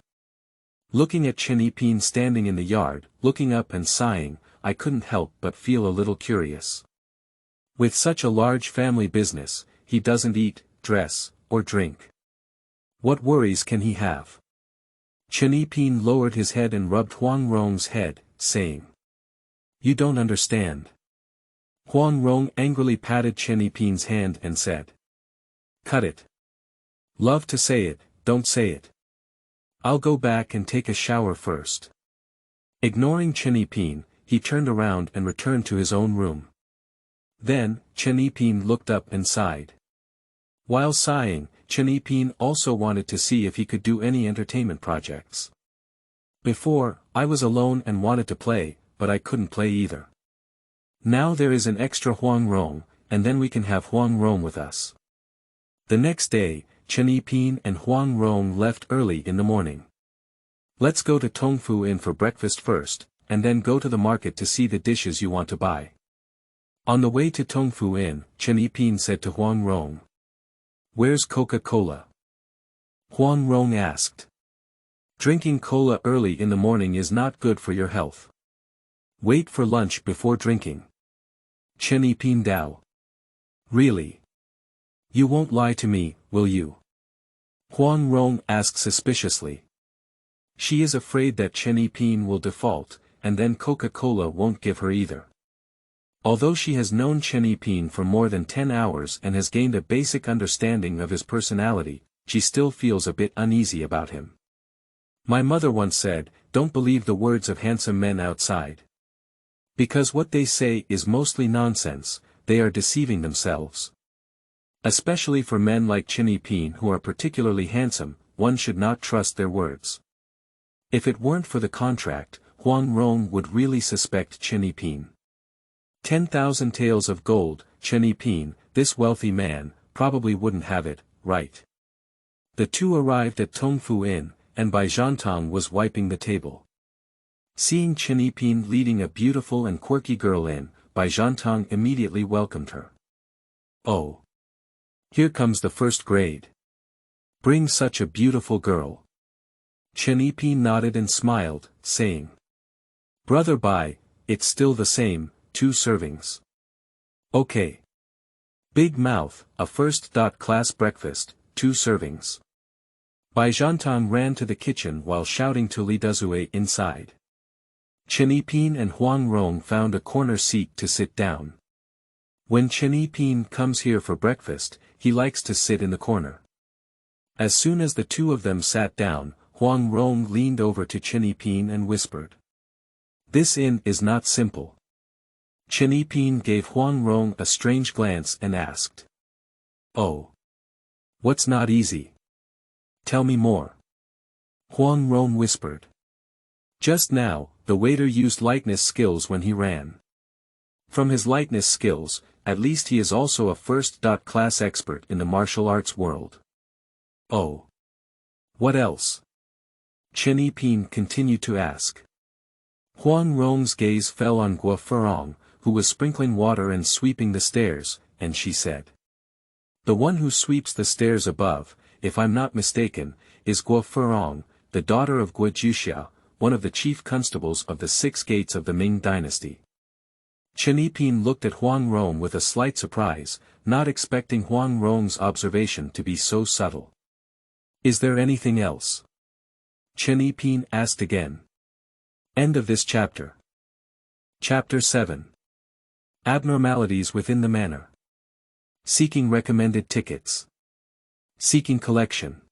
Looking at Chen EP standing in the yard, looking up and sighing, I couldn't help but feel a little curious. With such a large family business, he doesn't eat, dress, or drink. What worries can he have? Chen EP lowered his head and rubbed Huang Rong's head, saying. You don't understand. Huang Rong angrily patted Chen EP's hand and said. Cut it. Love to say it, don't say it. I'll go back and take a shower first. Ignoring Chen EP, he turned around and returned to his own room. Then, Chen EP looked up and sighed. While sighing, Chen Yiping also wanted to see if he could do any entertainment projects. Before, I was alone and wanted to play, but I couldn't play either. Now there is an extra Huang Rong, and then we can have Huang Rong with us. The next day, Chen Yiping and Huang Rong left early in the morning. Let's go to Tongfu Inn for breakfast first, and then go to the market to see the dishes you want to buy. On the way to Tongfu Inn, Chen Yiping said to Huang Rong. Where's Coca-Cola? Huang Rong asked. Drinking cola early in the morning is not good for your health. Wait for lunch before drinking. Chen Yiping Dao. Really? You won't lie to me, will you? Huang Rong asked suspiciously. She is afraid that Chen Yiping will default, and then Coca-Cola won't give her either. Although she has known Chen Yiping for more than 10 hours and has gained a basic understanding of his personality, she still feels a bit uneasy about him. My mother once said, don't believe the words of handsome men outside. Because what they say is mostly nonsense, they are deceiving themselves. Especially for men like Chen Yiping who are particularly handsome, one should not trust their words. If it weren't for the contract, Huang Rong would really suspect Chen Yiping. 10,000 taels of gold, Chen Yiping, this wealthy man, probably wouldn't have it, right? The two arrived at Tongfu Inn, and Bai Zhantang was wiping the table. Seeing Chen Yiping leading a beautiful and quirky girl in, Bai Zhantang immediately welcomed her. Oh! Here comes the first grade. Bring such a beautiful girl. Chen Yiping nodded and smiled, saying. Brother Bai, it's still the same, 2 servings. Okay. Big mouth, a first-class breakfast, 2 servings. Bai Zhantang ran to the kitchen while shouting to Li Dezue inside. Chen Yiping and Huang Rong found a corner seat to sit down. When Chen Yiping comes here for breakfast, he likes to sit in the corner. As soon as the two of them sat down, Huang Rong leaned over to Chen Yiping and whispered. This inn is not simple. Chen Yiping gave Huang Rong a strange glance and asked. Oh. What's not easy? Tell me more. Huang Rong whispered. Just now, the waiter used lightness skills when he ran. From his lightness skills, at least he is also a first-class expert in the martial arts world. Oh. What else? Chen Yiping continued to ask. Huang Rong's gaze fell on Guo Ferong, who was sprinkling water and sweeping the stairs, and she said. The one who sweeps the stairs above, if I'm not mistaken, is Guo Ferong, the daughter of Guo Juxia, one of the chief constables of the 6 gates of the Ming dynasty. Chen Yiping looked at Huang Rong with a slight surprise, not expecting Huang Rong's observation to be so subtle. Is there anything else? Chen Yiping asked again. End of this chapter. Chapter 7. Abnormalities within the Manor. Seeking recommended tickets. Seeking collection.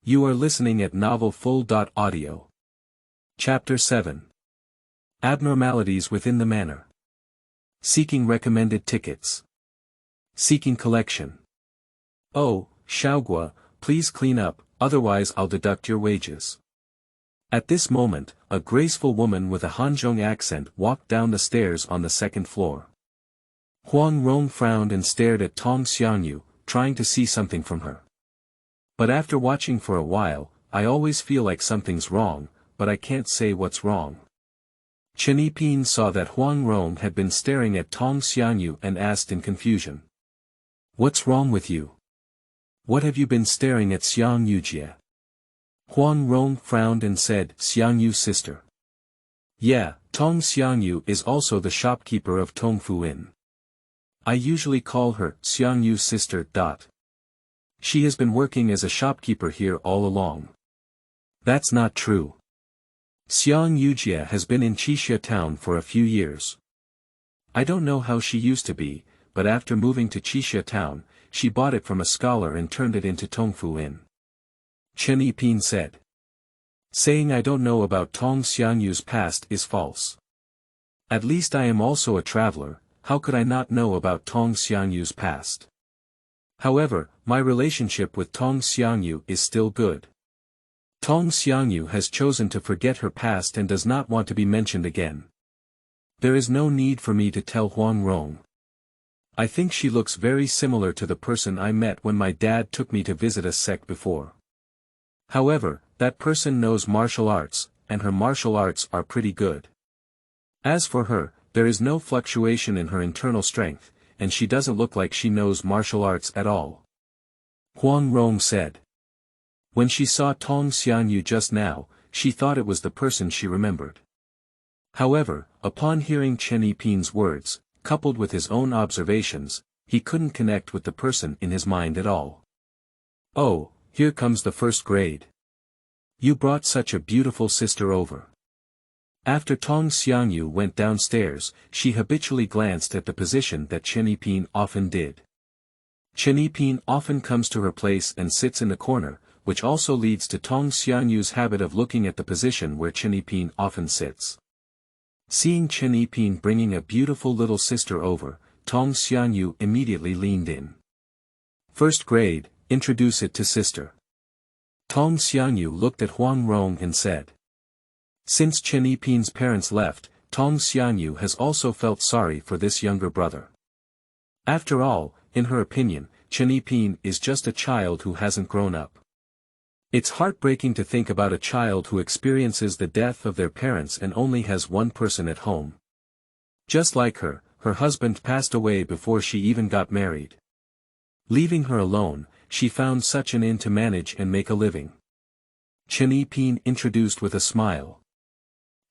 You are listening at novelfull.audio. Chapter 7. Abnormalities within the Manor. Seeking recommended tickets. Seeking collection. Oh, Xiaogua, please clean up, otherwise I'll deduct your wages. At this moment, a graceful woman with a Hanzhong accent walked down the stairs on the 2nd floor. Huang Rong frowned and stared at Tong Xiangyu, trying to see something from her. But after watching for a while, I always feel like something's wrong, but I can't say what's wrong. Chen Yiping saw that Huang Rong had been staring at Tong Xiangyu and asked in confusion. What's wrong with you? What have you been staring at Xiangyu Jie? Huang Rong frowned and said, Xiangyu's sister. Yeah, Tong Xiangyu is also the shopkeeper of Tongfu Inn. I usually call her Xiangyu's sister. She has been working as a shopkeeper here all along. That's not true. Xiangyu Jie has been in Qixia town for a few years. I don't know how she used to be, but after moving to Qixia town, she bought it from a scholar and turned it into Tongfu Inn. Chen Yiping said. Saying I don't know about Tong Xiangyu's past is false. At least I am also a traveler, how could I not know about Tong Xiangyu's past? However, my relationship with Tong Xiangyu is still good. Tong Xiangyu has chosen to forget her past and does not want to be mentioned again. There is no need for me to tell Huang Rong. I think she looks very similar to the person I met when my dad took me to visit a sect before. However, that person knows martial arts, and her martial arts are pretty good. As for her, there is no fluctuation in her internal strength, and she doesn't look like she knows martial arts at all. Huang Rong said. When she saw Tong Xiangyu just now, she thought it was the person she remembered. However, upon hearing Chen Yiping's words, coupled with his own observations, he couldn't connect with the person in his mind at all. Oh, here comes the first grade. You brought such a beautiful sister over. After Tong Xiangyu went downstairs, she habitually glanced at the position that Chen Yiping often did. Chen Yiping often comes to her place and sits in the corner, which also leads to Tong Xiangyu's habit of looking at the position where Chen Yiping often sits. Seeing Chen Yiping bringing a beautiful little sister over, Tong Xiangyu immediately leaned in. First grade, introduce it to sister. Tong Xiangyu looked at Huang Rong and said. Since Chen Yiping's parents left, Tong Xiangyu has also felt sorry for this younger brother. After all, in her opinion, Chen Yiping is just a child who hasn't grown up. It's heartbreaking to think about a child who experiences the death of their parents and only has one person at home. Just like her, her husband passed away before she even got married. Leaving her alone, she found such an inn to manage and make a living. Chen Yiping introduced with a smile.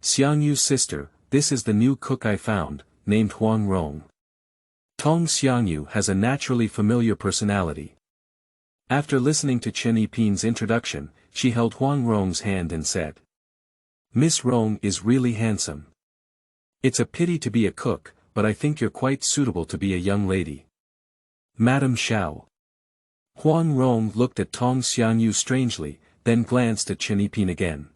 Xiangyu's sister, this is the new cook I found, named Huang Rong. Tong Xiangyu has a naturally familiar personality. After listening to Chen Yiping's introduction, she held Huang Rong's hand and said. Miss Rong is really handsome. It's a pity to be a cook, but I think you're quite suitable to be a young lady. Madam Xiao. Huang Rong looked at Tong Xiangyu strangely, then glanced at Chen Yiping again.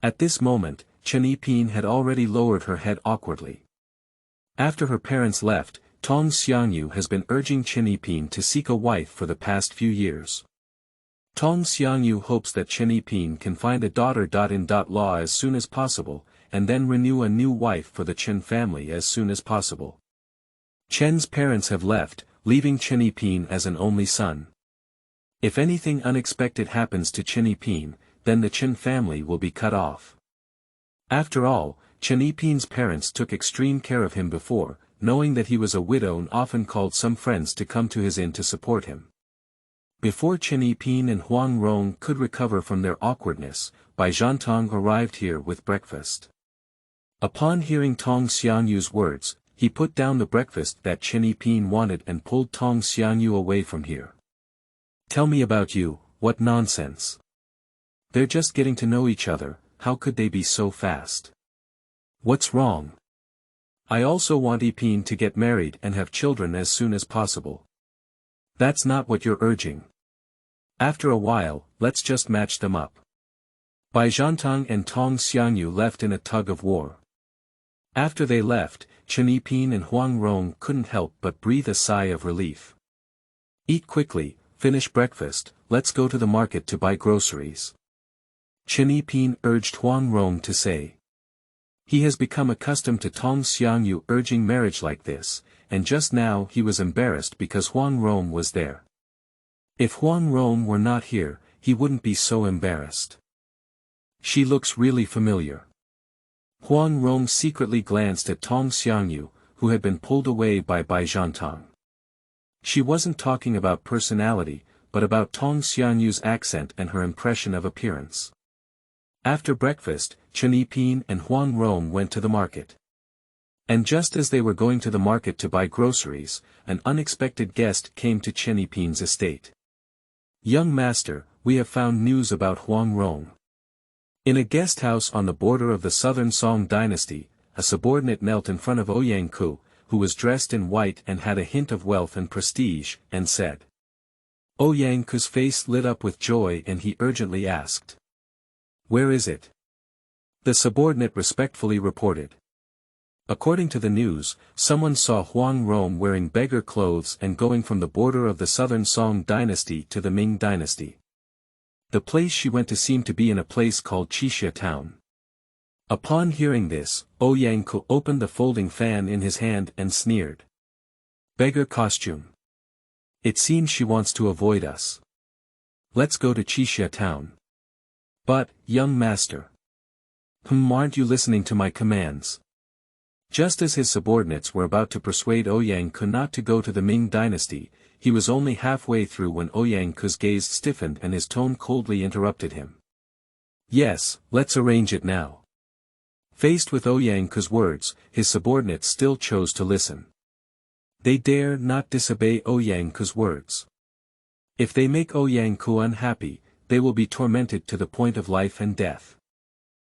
At this moment, Chen Yiping had already lowered her head awkwardly. After her parents left, Tong Xiangyu has been urging Chen Yiping to seek a wife for the past few years. Tong Xiangyu hopes that Chen Yiping can find a daughter-in-law as soon as possible, and then renew a new wife for the Chen family as soon as possible. Chen's parents have left, leaving Chen Yiping as an only son. If anything unexpected happens to Chen Yiping, then the Chen family will be cut off. After all, Chen Yiping's parents took extreme care of him before, knowing that he was a widow and often called some friends to come to his inn to support him. Before Chen Yiping and Huang Rong could recover from their awkwardness, Bai Zhantang arrived here with breakfast. Upon hearing Tong Xiangyu's words, he put down the breakfast that Chen Yiping wanted and pulled Tong Xiangyu away from here. Tell me about you, what nonsense. They're just getting to know each other, how could they be so fast? What's wrong? I also want Yiping to get married and have children as soon as possible. That's not what you're urging. After a while, let's just match them up. Bai Zhantang and Tong Xiangyu left in a tug of war. After they left, Chen Yiping and Huang Rong couldn't help but breathe a sigh of relief. Eat quickly, finish breakfast, let's go to the market to buy groceries. Chen Yiping urged Huang Rong to say. He has become accustomed to Tong Xiangyu urging marriage like this, and just now he was embarrassed because Huang Rong was there. If Huang Rong were not here, he wouldn't be so embarrassed. She looks really familiar. Huang Rong secretly glanced at Tong Xiangyu, who had been pulled away by Bai Zhantang. She wasn't talking about personality, but about Tong Xiangyu's accent and her impression of appearance. After breakfast, Chen Yiping and Huang Rong went to the market. And just as they were going to the market to buy groceries, an unexpected guest came to Chen Yiping's estate. Young master, we have found news about Huang Rong. In a guest house on the border of the southern Song dynasty, a subordinate knelt in front of Ouyang-ku, who was dressed in white and had a hint of wealth and prestige, and said. Ouyang-ku's face lit up with joy and he urgently asked. Where is it? The subordinate respectfully reported. According to the news, someone saw Huang Rong wearing beggar clothes and going from the border of the southern Song dynasty to the Ming dynasty. The place she went to seemed to be in a place called Qixia town. Upon hearing this, Ouyang opened the folding fan in his hand and sneered. Beggar costume. It seems she wants to avoid us. Let's go to Qixia town. But, young master. Aren't you listening to my commands? Just as his subordinates were about to persuade Ouyang not to go to the Ming dynasty, he was only halfway through when Ouyang's gaze stiffened and his tone coldly interrupted him. Yes, let's arrange it now. Faced with Ouyang's words, his subordinates still chose to listen. They dare not disobey Ouyang's words. If they make Ouyang unhappy, they will be tormented to the point of life and death.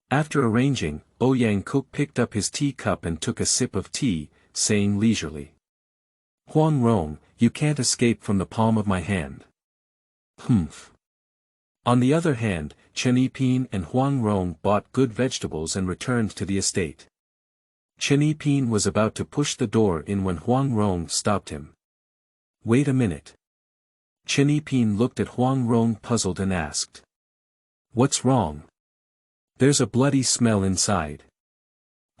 After arranging, Ouyang picked up his teacup and took a sip of tea, saying leisurely. Huang Rong, you can't escape from the palm of my hand. Humph. On the other hand, Chen and Huang Rong bought good vegetables and returned to the estate. Chen was about to push the door in when Huang Rong stopped him. Wait a minute. Chen looked at Huang Rong puzzled and asked. What's wrong? There's a bloody smell inside.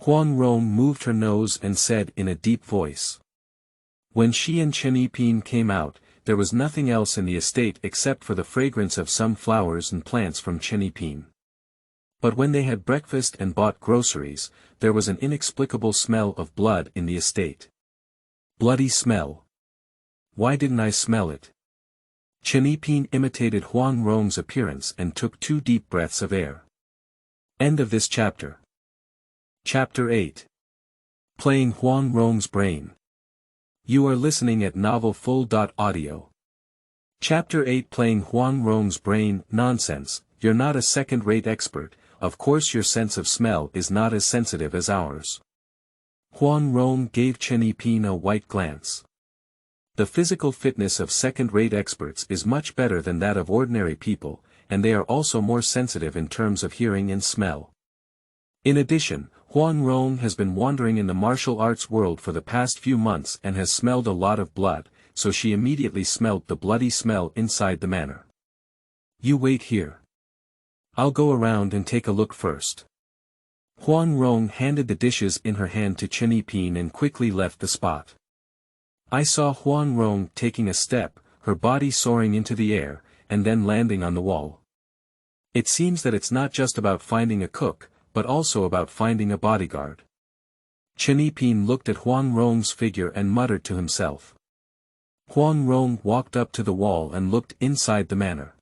Huang Rong moved her nose and said in a deep voice. When she and Chen came out, there was nothing else in the estate except for the fragrance of some flowers and plants from Chen. But when they had breakfast and bought groceries, there was an inexplicable smell of blood in the estate. Bloody smell. Why didn't I smell it? Chen imitated Huang Rong's appearance and took 2 deep breaths of air. End of this chapter. Chapter 8. Playing Huang Rong's brain. You are listening at novelfull.audio. Chapter 8 Playing Huang Rong's brain. Nonsense, you're not a second-rate expert, of course your sense of smell is not as sensitive as ours. Huang Rong gave Chen a white glance. The physical fitness of second-rate experts is much better than that of ordinary people, and they are also more sensitive in terms of hearing and smell. In addition, Huang Rong has been wandering in the martial arts world for the past few months and has smelled a lot of blood, so she immediately smelled the bloody smell inside the manor. You wait here. I'll go around and take a look first. Huang Rong handed the dishes in her hand to Chen and quickly left the spot. I saw Huang Rong taking a step, her body soaring into the air, and then landing on the wall. It seems that it's not just about finding a cook, but also about finding a bodyguard. Chen looked at Huang Rong's figure and muttered to himself. Huang Rong walked up to the wall and looked inside the manor.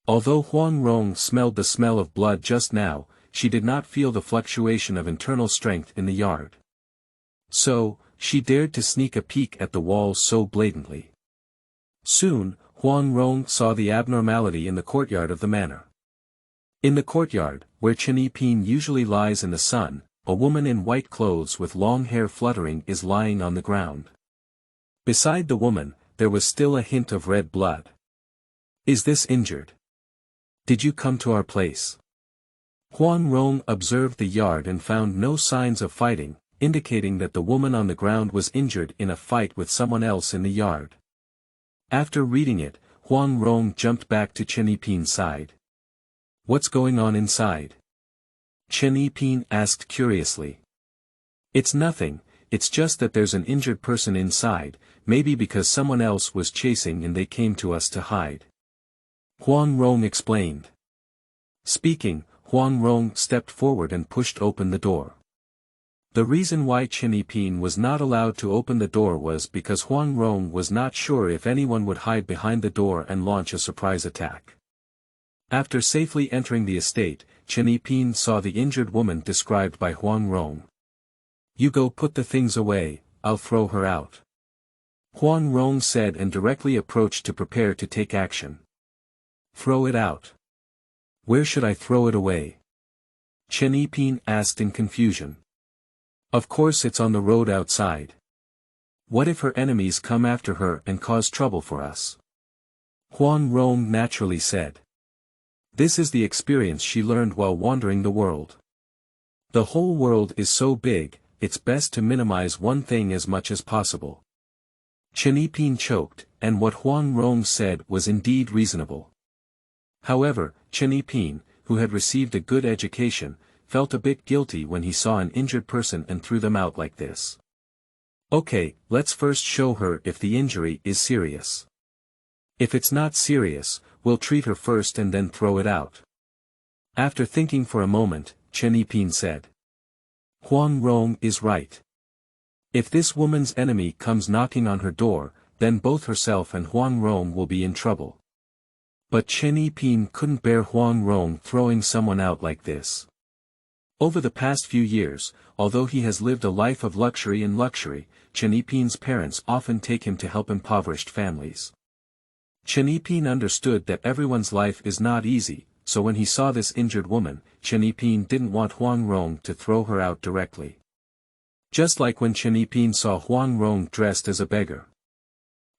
Although Huang Rong smelled the smell of blood just now, she did not feel the fluctuation of internal strength in the yard. So, she dared to sneak a peek at the walls so blatantly. Soon, Huang Rong saw the abnormality in the courtyard of the manor. In the courtyard, where Chen usually lies in the sun, a woman in white clothes with long hair fluttering is lying on the ground. Beside the woman, there was still a hint of red blood. Is this injured? Did you come to our place? Huang Rong observed the yard and found no signs of fighting, indicating that the woman on the ground was injured in a fight with someone else in the yard. After reading it, Huang Rong jumped back to Chen side. What's going on inside? Chen asked curiously. It's nothing, it's just that there's an injured person inside, maybe because someone else was chasing and they came to us to hide. Huang Rong explained. Speaking, Huang Rong stepped forward and pushed open the door. The reason why Chen was not allowed to open the door was because Huang Rong was not sure if anyone would hide behind the door and launch a surprise attack. After safely entering the estate, Chen saw the injured woman described by Huang Rong. You go put the things away, I'll throw her out. Huang Rong said and directly approached to prepare to take action. Throw it out. Where should I throw it away? Chen asked in confusion. Of course it's on the road outside. What if her enemies come after her and cause trouble for us? Huang Rong naturally said. This is the experience she learned while wandering the world. The whole world is so big, it's best to minimize one thing as much as possible. Chen Yiping choked, and what Huang Rong said was indeed reasonable. However, Chen Yiping, who had received a good education, felt a bit guilty when he saw an injured person and threw them out like this. Okay, let's first show her if the injury is serious. If it's not serious, we'll treat her first and then throw it out. After thinking for a moment, Chen Yiping said. Huang Rong is right. If this woman's enemy comes knocking on her door, then both herself and Huang Rong will be in trouble. But Chen Yiping couldn't bear Huang Rong throwing someone out like this. Over the past few years, although he has lived a life of luxury, Chen Yiping's parents often take him to help impoverished families. Chen Yiping understood that everyone's life is not easy, so when he saw this injured woman, Chen Yiping didn't want Huang Rong to throw her out directly. Just like when Chen Yiping saw Huang Rong dressed as a beggar.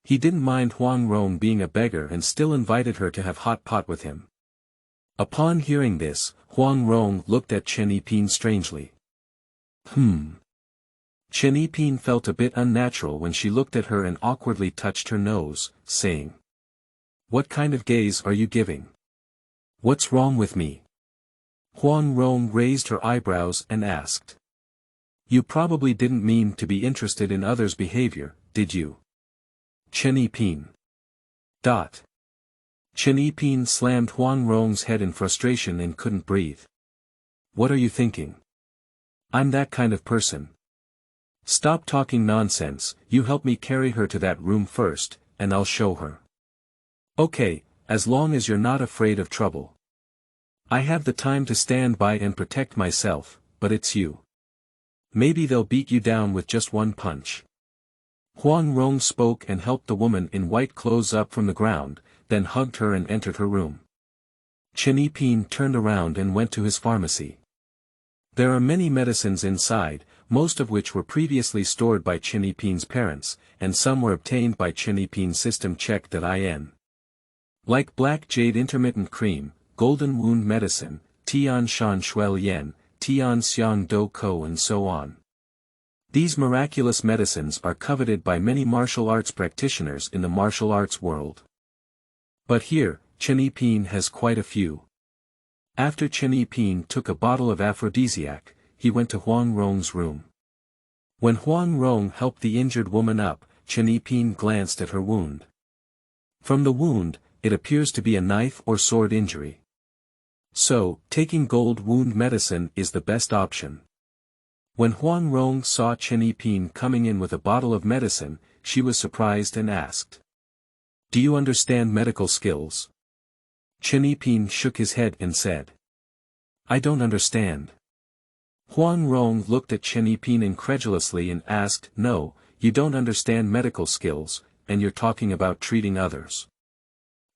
He didn't mind Huang Rong being a beggar and still invited her to have hot pot with him. Upon hearing this, Huang Rong looked at Chen Yiping strangely. Chen Yiping felt a bit unnatural when she looked at her and awkwardly touched her nose, saying, "What kind of gaze are you giving? What's wrong with me?" Huang Rong raised her eyebrows and asked. "You probably didn't mean to be interested in others' behavior, did you?" Chen Yiping. Chen Yiping slammed Huang Rong's head in frustration and couldn't breathe. "What are you thinking? I'm that kind of person. Stop talking nonsense, you help me carry her to that room first, and I'll show her." "Okay, as long as you're not afraid of trouble. I have the time to stand by and protect myself, but it's you. Maybe they'll beat you down with just one punch." Huang Rong spoke and helped the woman in white clothes up from the ground, then hugged her and entered her room. Chen Yiping turned around and went to his pharmacy. There are many medicines inside, most of which were previously stored by Chen Yiping's parents, and some were obtained by Chen Yiping's system check.in. Like black jade intermittent cream, golden wound medicine, Tian Shan Shuel Yen, Tian Xiang Do Ko and so on. These miraculous medicines are coveted by many martial arts practitioners in the martial arts world. But here, Chen Yiping has quite a few. After Chen Yiping took a bottle of aphrodisiac, he went to Huang Rong's room. When Huang Rong helped the injured woman up, Chen Yiping glanced at her wound. From the wound, it appears to be a knife or sword injury. So, taking gold wound medicine is the best option. When Huang Rong saw Chen Yiping coming in with a bottle of medicine, she was surprised and asked, "Do you understand medical skills?" Chen Yiping shook his head and said, "I don't understand." Huang Rong looked at Chen Yiping incredulously and asked, "No, you don't understand medical skills, and you're talking about treating others.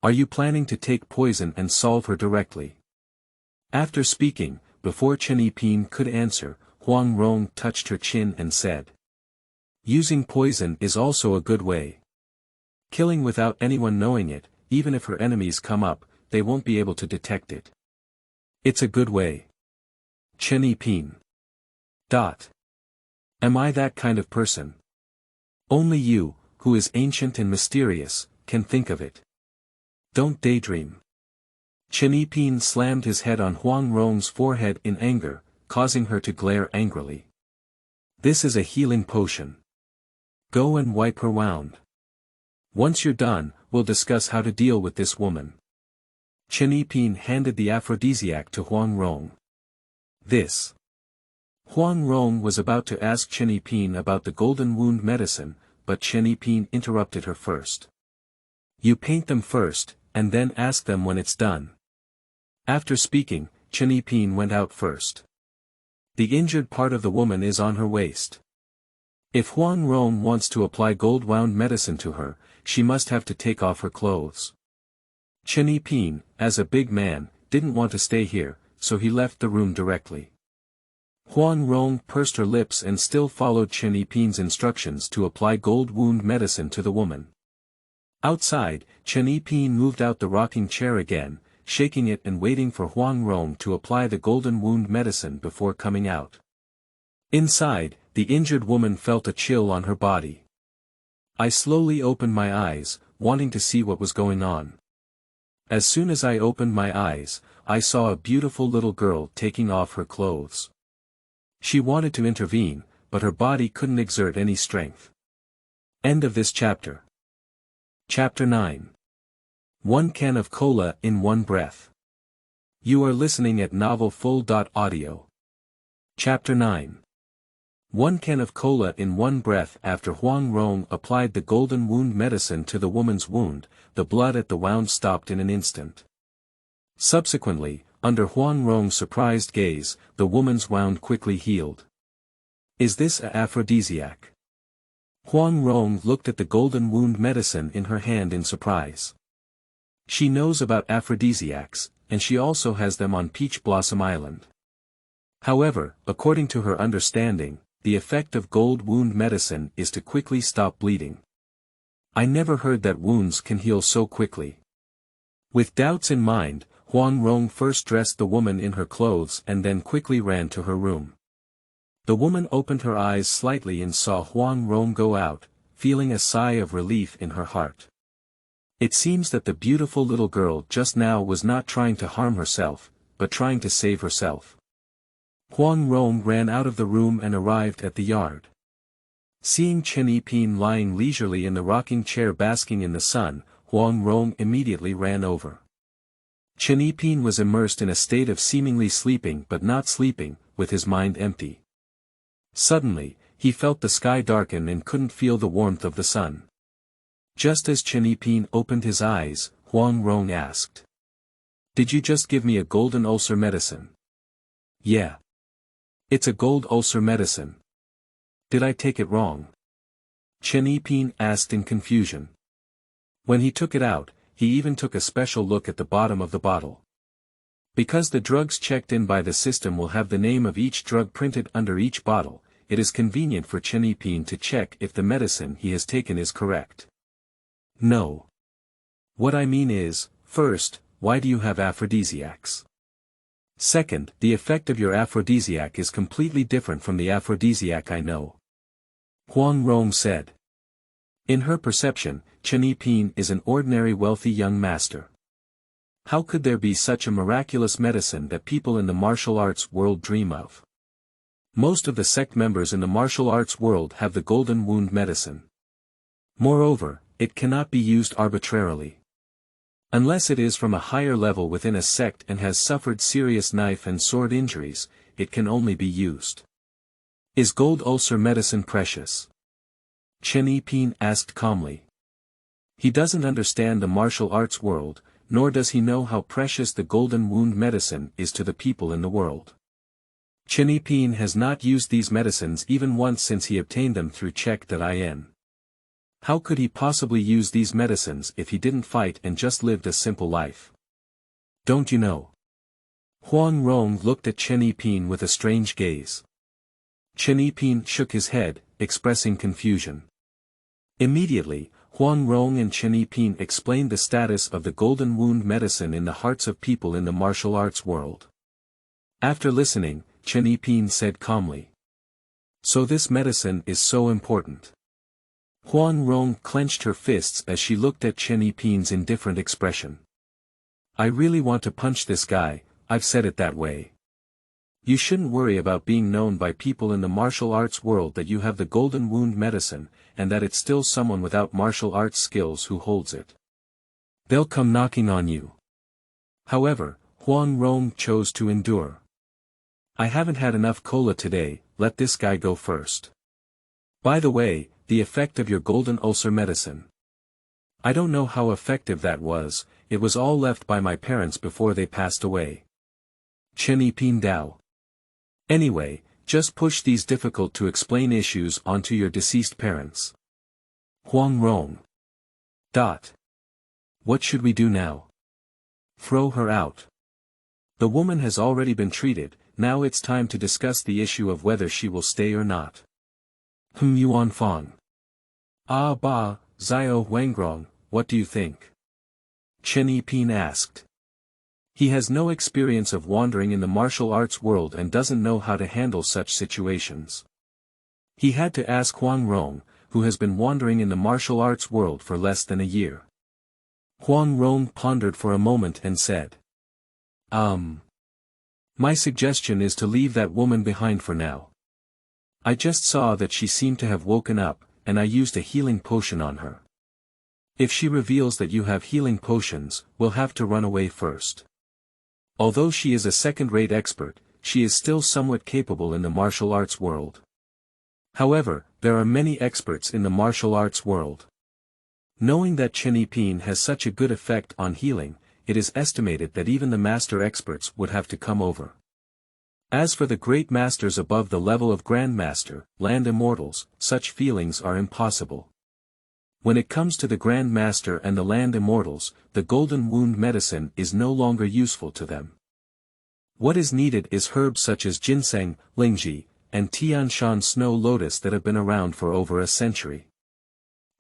Are you planning to take poison and solve her directly?" After speaking, before Chen Yiping could answer, Huang Rong touched her chin and said, "Using poison is also a good way. Killing without anyone knowing it, even if her enemies come up, they won't be able to detect it. It's a good way." Chen Yiping. Am I that kind of person? Only you, who is ancient and mysterious, can think of it. Don't daydream. Chen Yiping slammed his head on Huang Rong's forehead in anger, causing her to glare angrily. "This is a healing potion. Go and wipe her wound. Once you're done, we'll discuss how to deal with this woman." Chen Yiping handed the aphrodisiac to Huang Rong. "This." Huang Rong was about to ask Chen Yiping about the golden wound medicine, but Chen Yiping interrupted her first. "You paint them first, and then ask them when it's done." After speaking, Chen Yiping went out first. The injured part of the woman is on her waist. If Huang Rong wants to apply gold wound medicine to her, she must have to take off her clothes. Chen Yiping, as a big man, didn't want to stay here, so he left the room directly. Huang Rong pursed her lips and still followed Chen Yiping's instructions to apply gold wound medicine to the woman. Outside, Chen Yiping moved out the rocking chair again, shaking it and waiting for Huang Rong to apply the golden wound medicine before coming out. Inside, the injured woman felt a chill on her body. I slowly opened my eyes, wanting to see what was going on. As soon as I opened my eyes, I saw a beautiful little girl taking off her clothes. She wanted to intervene, but her body couldn't exert any strength. End of this chapter. Chapter 9. 1 can of cola in one breath. You are listening at novelfull.audio. Chapter 9. 1 can of cola in one breath. After Huang Rong applied the golden wound medicine to the woman's wound, the blood at the wound stopped in an instant. Subsequently, under Huang Rong's surprised gaze, the woman's wound quickly healed. Is this an aphrodisiac? Huang Rong looked at the golden wound medicine in her hand in surprise. She knows about aphrodisiacs, and she also has them on Peach Blossom Island. However, according to her understanding, the effect of gold wound medicine is to quickly stop bleeding. I never heard that wounds can heal so quickly. With doubts in mind, Huang Rong first dressed the woman in her clothes and then quickly ran to her room. The woman opened her eyes slightly and saw Huang Rong go out, feeling a sigh of relief in her heart. It seems that the beautiful little girl just now was not trying to harm herself, but trying to save herself. Huang Rong ran out of the room and arrived at the yard. Seeing Chen Yiping lying leisurely in the rocking chair basking in the sun, Huang Rong immediately ran over. Chen Yiping was immersed in a state of seemingly sleeping but not sleeping, with his mind empty. Suddenly, he felt the sky darken and couldn't feel the warmth of the sun. Just as Chen Yiping opened his eyes, Huang Rong asked. Did you just give me a golden ulcer medicine? Yeah. It's a gold ulcer medicine. Did I take it wrong? Chen Yiping asked in confusion. When he took it out, he even took a special look at the bottom of the bottle. Because the drugs checked in by the system will have the name of each drug printed under each bottle, it is convenient for Chen Yiping to check if the medicine he has taken is correct. No. What I mean is, first, why do you have aphrodisiacs? Second, the effect of your aphrodisiac is completely different from the aphrodisiac I know. Huang Rong said. In her perception, Chen Yiping is an ordinary wealthy young master. How could there be such a miraculous medicine that people in the martial arts world dream of? Most of the sect members in the martial arts world have the golden wound medicine. Moreover, it cannot be used arbitrarily. Unless it is from a higher level within a sect and has suffered serious knife and sword injuries, it can only be used. Is gold ulcer medicine precious? Chen Yiping asked calmly. He doesn't understand the martial arts world, nor does he know how precious the golden wound medicine is to the people in the world. Chen Yiping has not used these medicines even once since he obtained them through check.in. How could he possibly use these medicines if he didn't fight and just lived a simple life? Don't you know? Huang Rong looked at Chen Yiping with a strange gaze. Chen Yiping shook his head, expressing confusion. Immediately, Huang Rong and Chen Yiping explained the status of the golden wound medicine in the hearts of people in the martial arts world. After listening, Chen Yiping said calmly. So this medicine is so important. Huang Rong clenched her fists as she looked at Chen Yiping's indifferent expression. I really want to punch this guy, I've said it that way. You shouldn't worry about being known by people in the martial arts world that you have the golden wound medicine, and that it's still someone without martial arts skills who holds it. They'll come knocking on you. However, Huang Rong chose to endure. I haven't had enough cola today, let this guy go first. By the way, the effect of your golden ulcer medicine. I don't know how effective that was, it was all left by my parents before they passed away. Chen Yiping Dao. Anyway, just push these difficult to explain issues onto your deceased parents. Huang Rong. What should we do now? Throw her out. The woman has already been treated, now it's time to discuss the issue of whether she will stay or not. Yuan Fang. Zio Wangrong, what do you think? Chen Yiping asked. He has no experience of wandering in the martial arts world and doesn't know how to handle such situations. He had to ask Huang Rong, who has been wandering in the martial arts world for less than a year. Huang Rong pondered for a moment and said. My suggestion is to leave that woman behind for now. I just saw that she seemed to have woken up, and I used a healing potion on her. If she reveals that you have healing potions, we'll have to run away first. Although she is a second-rate expert, she is still somewhat capable in the martial arts world. However, there are many experts in the martial arts world. Knowing that Chen EP has such a good effect on healing, it is estimated that even the master experts would have to come over. As for the great masters above the level of Grandmaster, land immortals, such feelings are impossible. When it comes to the Grand Master and the land immortals, the golden wound medicine is no longer useful to them. What is needed is herbs such as ginseng, lingji, and Tianshan snow lotus that have been around for over a century.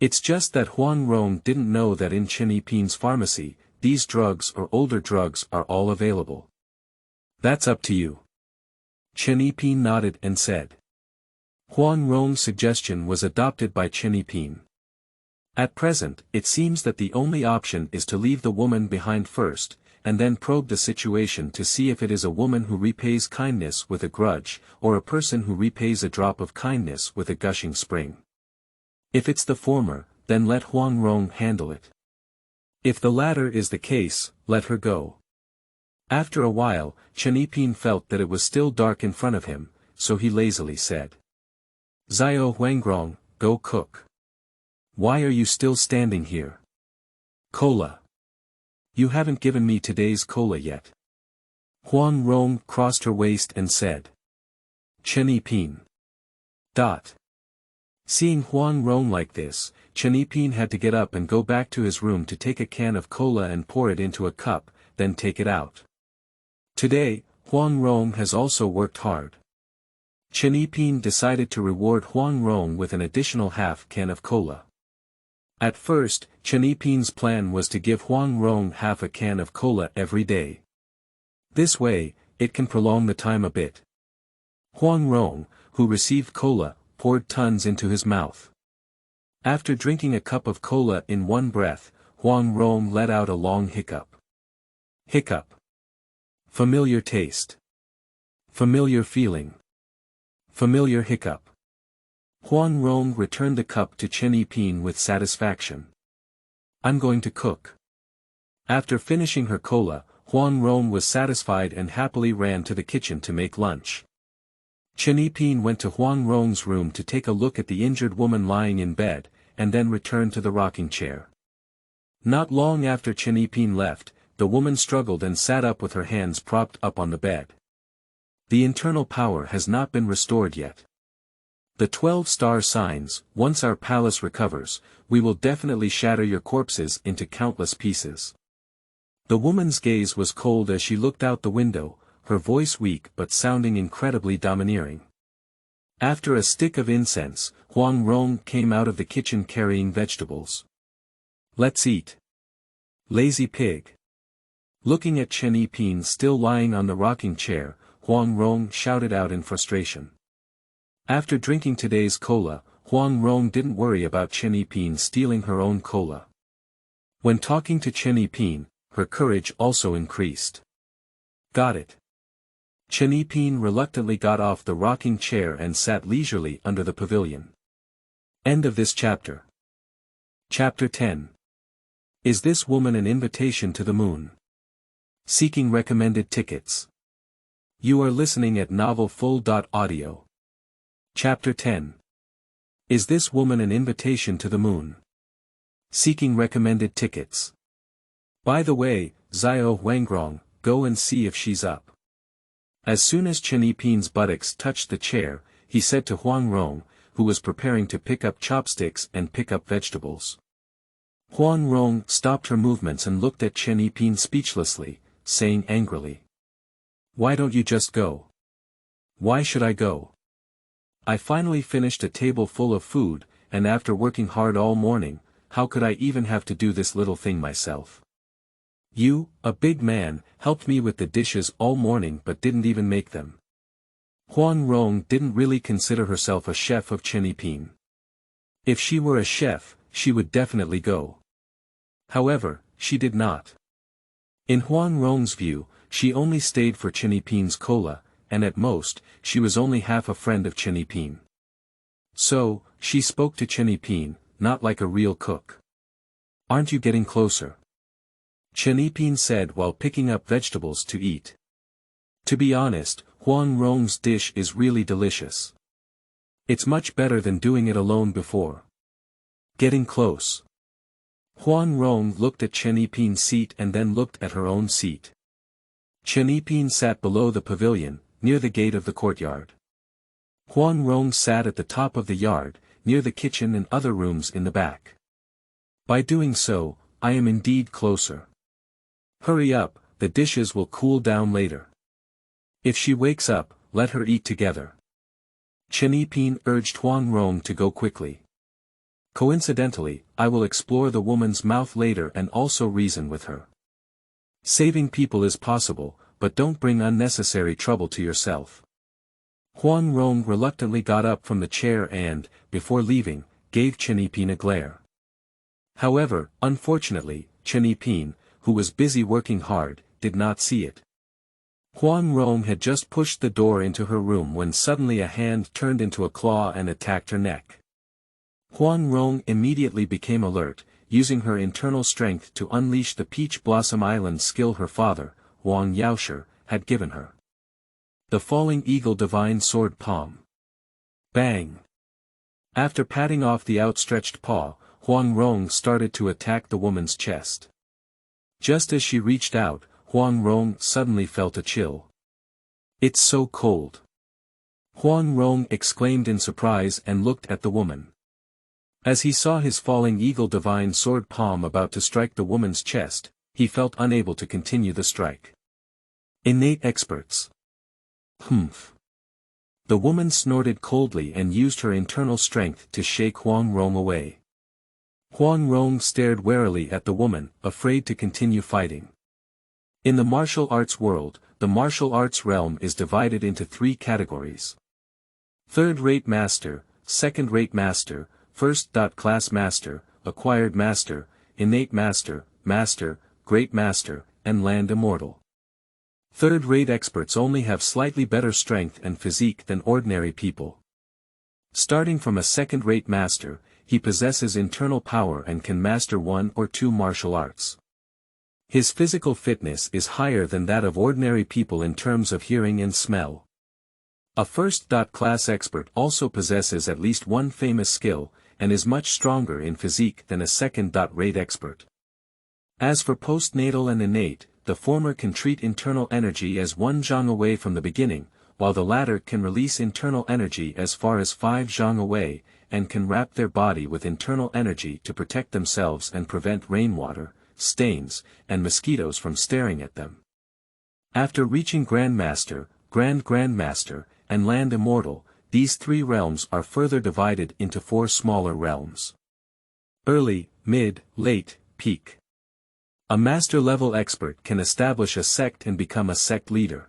It's just that Huang Rong didn't know that in Chen Epin's pharmacy, these drugs or older drugs are all available. That's up to you. Chen Epin nodded and said. Huang Rong's suggestion was adopted by Chen Epin. At present, it seems that the only option is to leave the woman behind first, and then probe the situation to see if it is a woman who repays kindness with a grudge, or a person who repays a drop of kindness with a gushing spring. If it's the former, then let Huang Rong handle it. If the latter is the case, let her go. After a while, Chen Epin felt that it was still dark in front of him, so he lazily said. Zio Huangrong, go cook. Why are you still standing here? Cola. You haven't given me today's cola yet. Huang Rong crossed her waist and said. Chen Epin. Seeing Huang Rong like this, Chen Epin had to get up and go back to his room to take a can of cola and pour it into a cup, then take it out. Today, Huang Rong has also worked hard. Chen Epin decided to reward Huang Rong with an additional half can of cola. At first, Chen Epin's plan was to give Huang Rong half a can of cola every day. This way, it can prolong the time a bit. Huang Rong, who received cola, poured tons into his mouth. After drinking a cup of cola in one breath, Huang Rong let out a long hiccup. Hiccup. Familiar taste. Familiar feeling. Familiar hiccup. Huang Rong returned the cup to Chen Epin with satisfaction. I'm going to cook. After finishing her cola, Huang Rong was satisfied and happily ran to the kitchen to make lunch. Chen Epin went to Huang Rong's room to take a look at the injured woman lying in bed, and then returned to the rocking chair. Not long after Chen Epin left, the woman struggled and sat up with her hands propped up on the bed. The internal power has not been restored yet. The 12 star signs, once our palace recovers, we will definitely shatter your corpses into countless pieces. The woman's gaze was cold as she looked out the window, her voice weak but sounding incredibly domineering. After a stick of incense, Huang Rong came out of the kitchen carrying vegetables. Let's eat. Lazy pig. Looking at Chen Epin still lying on the rocking chair, Huang Rong shouted out in frustration. After drinking today's cola, Huang Rong didn't worry about Chen Epin stealing her own cola. When talking to Chen Epin, her courage also increased. Got it. Chen Epin reluctantly got off the rocking chair and sat leisurely under the pavilion. End of this chapter. Chapter 10. Is this woman an invitation to the moon? Seeking recommended tickets. You are listening at novelfull.audio. Chapter 10. Is this woman an invitation to the moon? Seeking recommended tickets. By the way, Zio Huangrong, go and see if she's up. As soon as Chen Epin's buttocks touched the chair, he said to Huang Rong, who was preparing to pick up chopsticks and pick up vegetables. Huang Rong stopped her movements and looked at Chen Epin speechlessly, saying angrily. Why don't you just go? Why should I go? I finally finished a table full of food, and after working hard all morning, how could I even have to do this little thing myself? You, a big man, helped me with the dishes all morning but didn't even make them. Huang Rong didn't really consider herself a chef of Chen EP1. If she were a chef, she would definitely go. However, she did not. In Huang Rong's view, she only stayed for Chen EP1's cola, and at most, she was only half a friend of Chen EP1. So, she spoke to Chen EP1, not like a real cook. "Aren't you getting closer?" Chen EP1 said while picking up vegetables to eat. To be honest, Huang Rong's dish is really delicious. It's much better than doing it alone before. Getting close. Huang Rong looked at Chen EP1's seat and then looked at her own seat. Chen EP1 sat below the pavilion, near the gate of the courtyard. Huang Rong sat at the top of the yard, near the kitchen and other rooms in the back. By doing so, I am indeed closer. Hurry up, the dishes will cool down later. If she wakes up, let her eat together. Chen EP1 urged Huang Rong to go quickly. Coincidentally, I will explore the woman's mouth later and also reason with her. Saving people is possible, but don't bring unnecessary trouble to yourself. Huang Rong reluctantly got up from the chair and, before leaving, gave Chen EP1 a glare. However, unfortunately, Chen EP1, who was busy working hard, did not see it. Huang Rong had just pushed the door into her room when suddenly a hand turned into a claw and attacked her neck. Huang Rong immediately became alert, using her internal strength to unleash the Peach Blossom Island skill her father, Wang Yaoshi, had given her. The Falling Eagle Divine Sword Palm. Bang! After patting off the outstretched paw, Huang Rong started to attack the woman's chest. Just as she reached out, Huang Rong suddenly felt a chill. "It's so cold." Huang Rong exclaimed in surprise and looked at the woman. As he saw his Falling Eagle Divine Sword palm about to strike the woman's chest, he felt unable to continue the strike. Innate experts. Humph. The woman snorted coldly and used her internal strength to shake Huang Rong away. Huang Rong stared warily at the woman, afraid to continue fighting. In the martial arts world, the martial arts realm is divided into three categories. Third-rate master, second-rate master, first-class master, acquired master, innate master, master, great master, and land immortal. Third-rate experts only have slightly better strength and physique than ordinary people. Starting from a second-rate master, he possesses internal power and can master one or two martial arts. His physical fitness is higher than that of ordinary people in terms of hearing and smell. A first-class expert also possesses at least one famous skill, and is much stronger in physique than a second-rate expert. As for postnatal and innate, the former can treat internal energy as 1 zhang away from the beginning, while the latter can release internal energy as far as 5 zhang away, and can wrap their body with internal energy to protect themselves and prevent rainwater, stains, and mosquitoes from staring at them. After reaching Grandmaster, Grandmaster, and Land Immortal, these three realms are further divided into 4 smaller realms. Early, Mid, Late, Peak. A master-level expert can establish a sect and become a sect leader.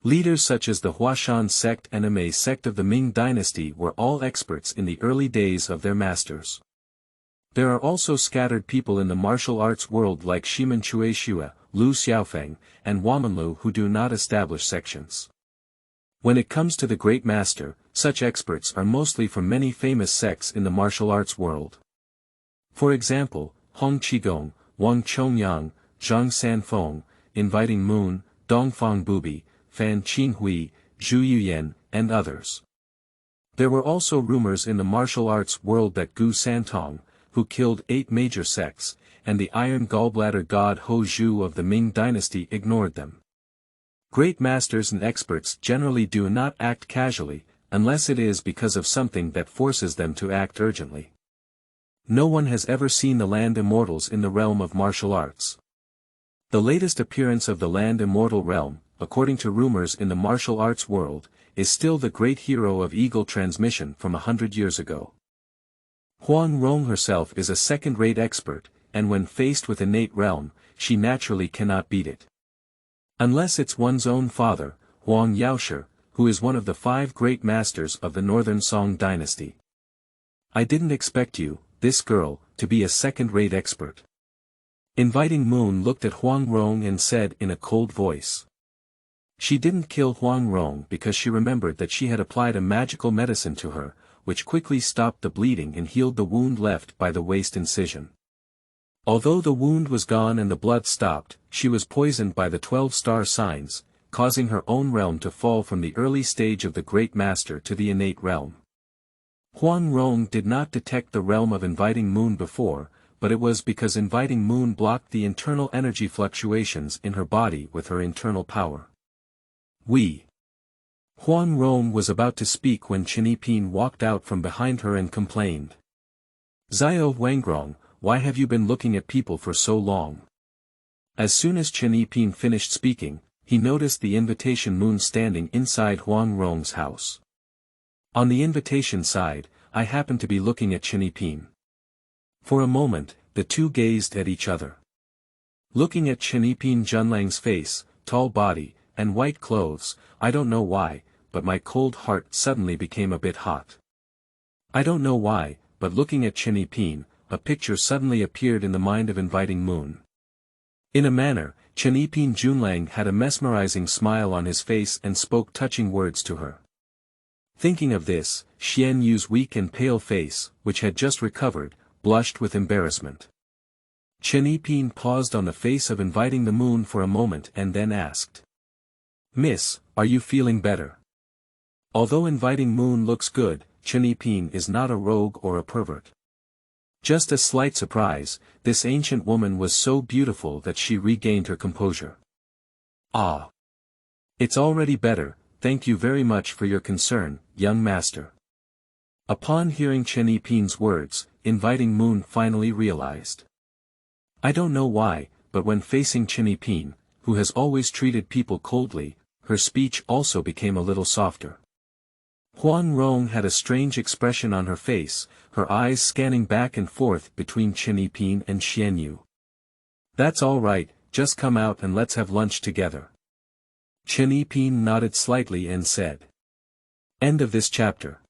Leaders such as the Huashan sect and Amei sect of the Ming dynasty were all experts in the early days of their masters. There are also scattered people in the martial arts world like Shimen Chueshua, Lu Xiaofeng, and Wamanlu who do not establish sections. When it comes to the Great Master, such experts are mostly from many famous sects in the martial arts world. For example, Hong Qigong, Wang Chongyang, Zhang Sanfeng, Inviting Moon, Dongfang Bubi, Fan Qinghui, Zhu Yuyan, and others. There were also rumors in the martial arts world that Gu Santong, who killed 8 major sects, and the Iron Gallbladder god Ho Zhu of the Ming dynasty ignored them. Great masters and experts generally do not act casually, unless it is because of something that forces them to act urgently. No one has ever seen the Land Immortals in the realm of martial arts. The latest appearance of the Land Immortal realm, according to rumors in the martial arts world, is still the great hero of Eagle transmission from 100 years ago. Huang Rong herself is a second-rate expert, and when faced with innate realm, she naturally cannot beat it. Unless it's one's own father, Wang Yaoshi, who is one of the 5 great masters of the Northern Song dynasty. I didn't expect you, this girl, to be a second-rate expert. Inviting Moon looked at Huang Rong and said in a cold voice. She didn't kill Huang Rong because she remembered that she had applied a magical medicine to her, which quickly stopped the bleeding and healed the wound left by the waist incision. Although the wound was gone and the blood stopped, she was poisoned by the 12 star signs, causing her own realm to fall from the early stage of the Great Master to the innate realm. Huang Rong did not detect the realm of Inviting Moon before, but it was because Inviting Moon blocked the internal energy fluctuations in her body with her internal power. Huang Rong was about to speak when Chen Yiping walked out from behind her and complained. Xiao Wangrong, why have you been looking at people for so long? As soon as Chen Yiping finished speaking, he noticed the invitation moon standing inside Huang Rong's house. On the invitation side, I happened to be looking at Chen Yiping. For a moment, the two gazed at each other. Looking at Chen Yiping Junlang's face, tall body, and white clothes, I don't know why, but my cold heart suddenly became a bit hot. I don't know why, but looking at Chen Yiping, a picture suddenly appeared in the mind of Inviting Moon. In a manner, Chen Yiping Junlang had a mesmerizing smile on his face and spoke touching words to her. Thinking of this, Xian Yu's weak and pale face, which had just recovered, blushed with embarrassment. Chen Yiping paused on the face of Inviting the Moon for a moment and then asked. Miss, are you feeling better? Although Inviting Moon looks good, Chen Yiping is not a rogue or a pervert. Just a slight surprise, this ancient woman was so beautiful that she regained her composure. Ah! It's already better, thank you very much for your concern, young master. Upon hearing Chen Yiping's words, Inviting Moon finally realized. I don't know why, but when facing Chen Yiping, who has always treated people coldly, her speech also became a little softer. Huang Rong had a strange expression on her face, her eyes scanning back and forth between Chen Yiping and Xian Yu. That's all right, just come out and let's have lunch together. Chen Yiping nodded slightly and said. End of this chapter.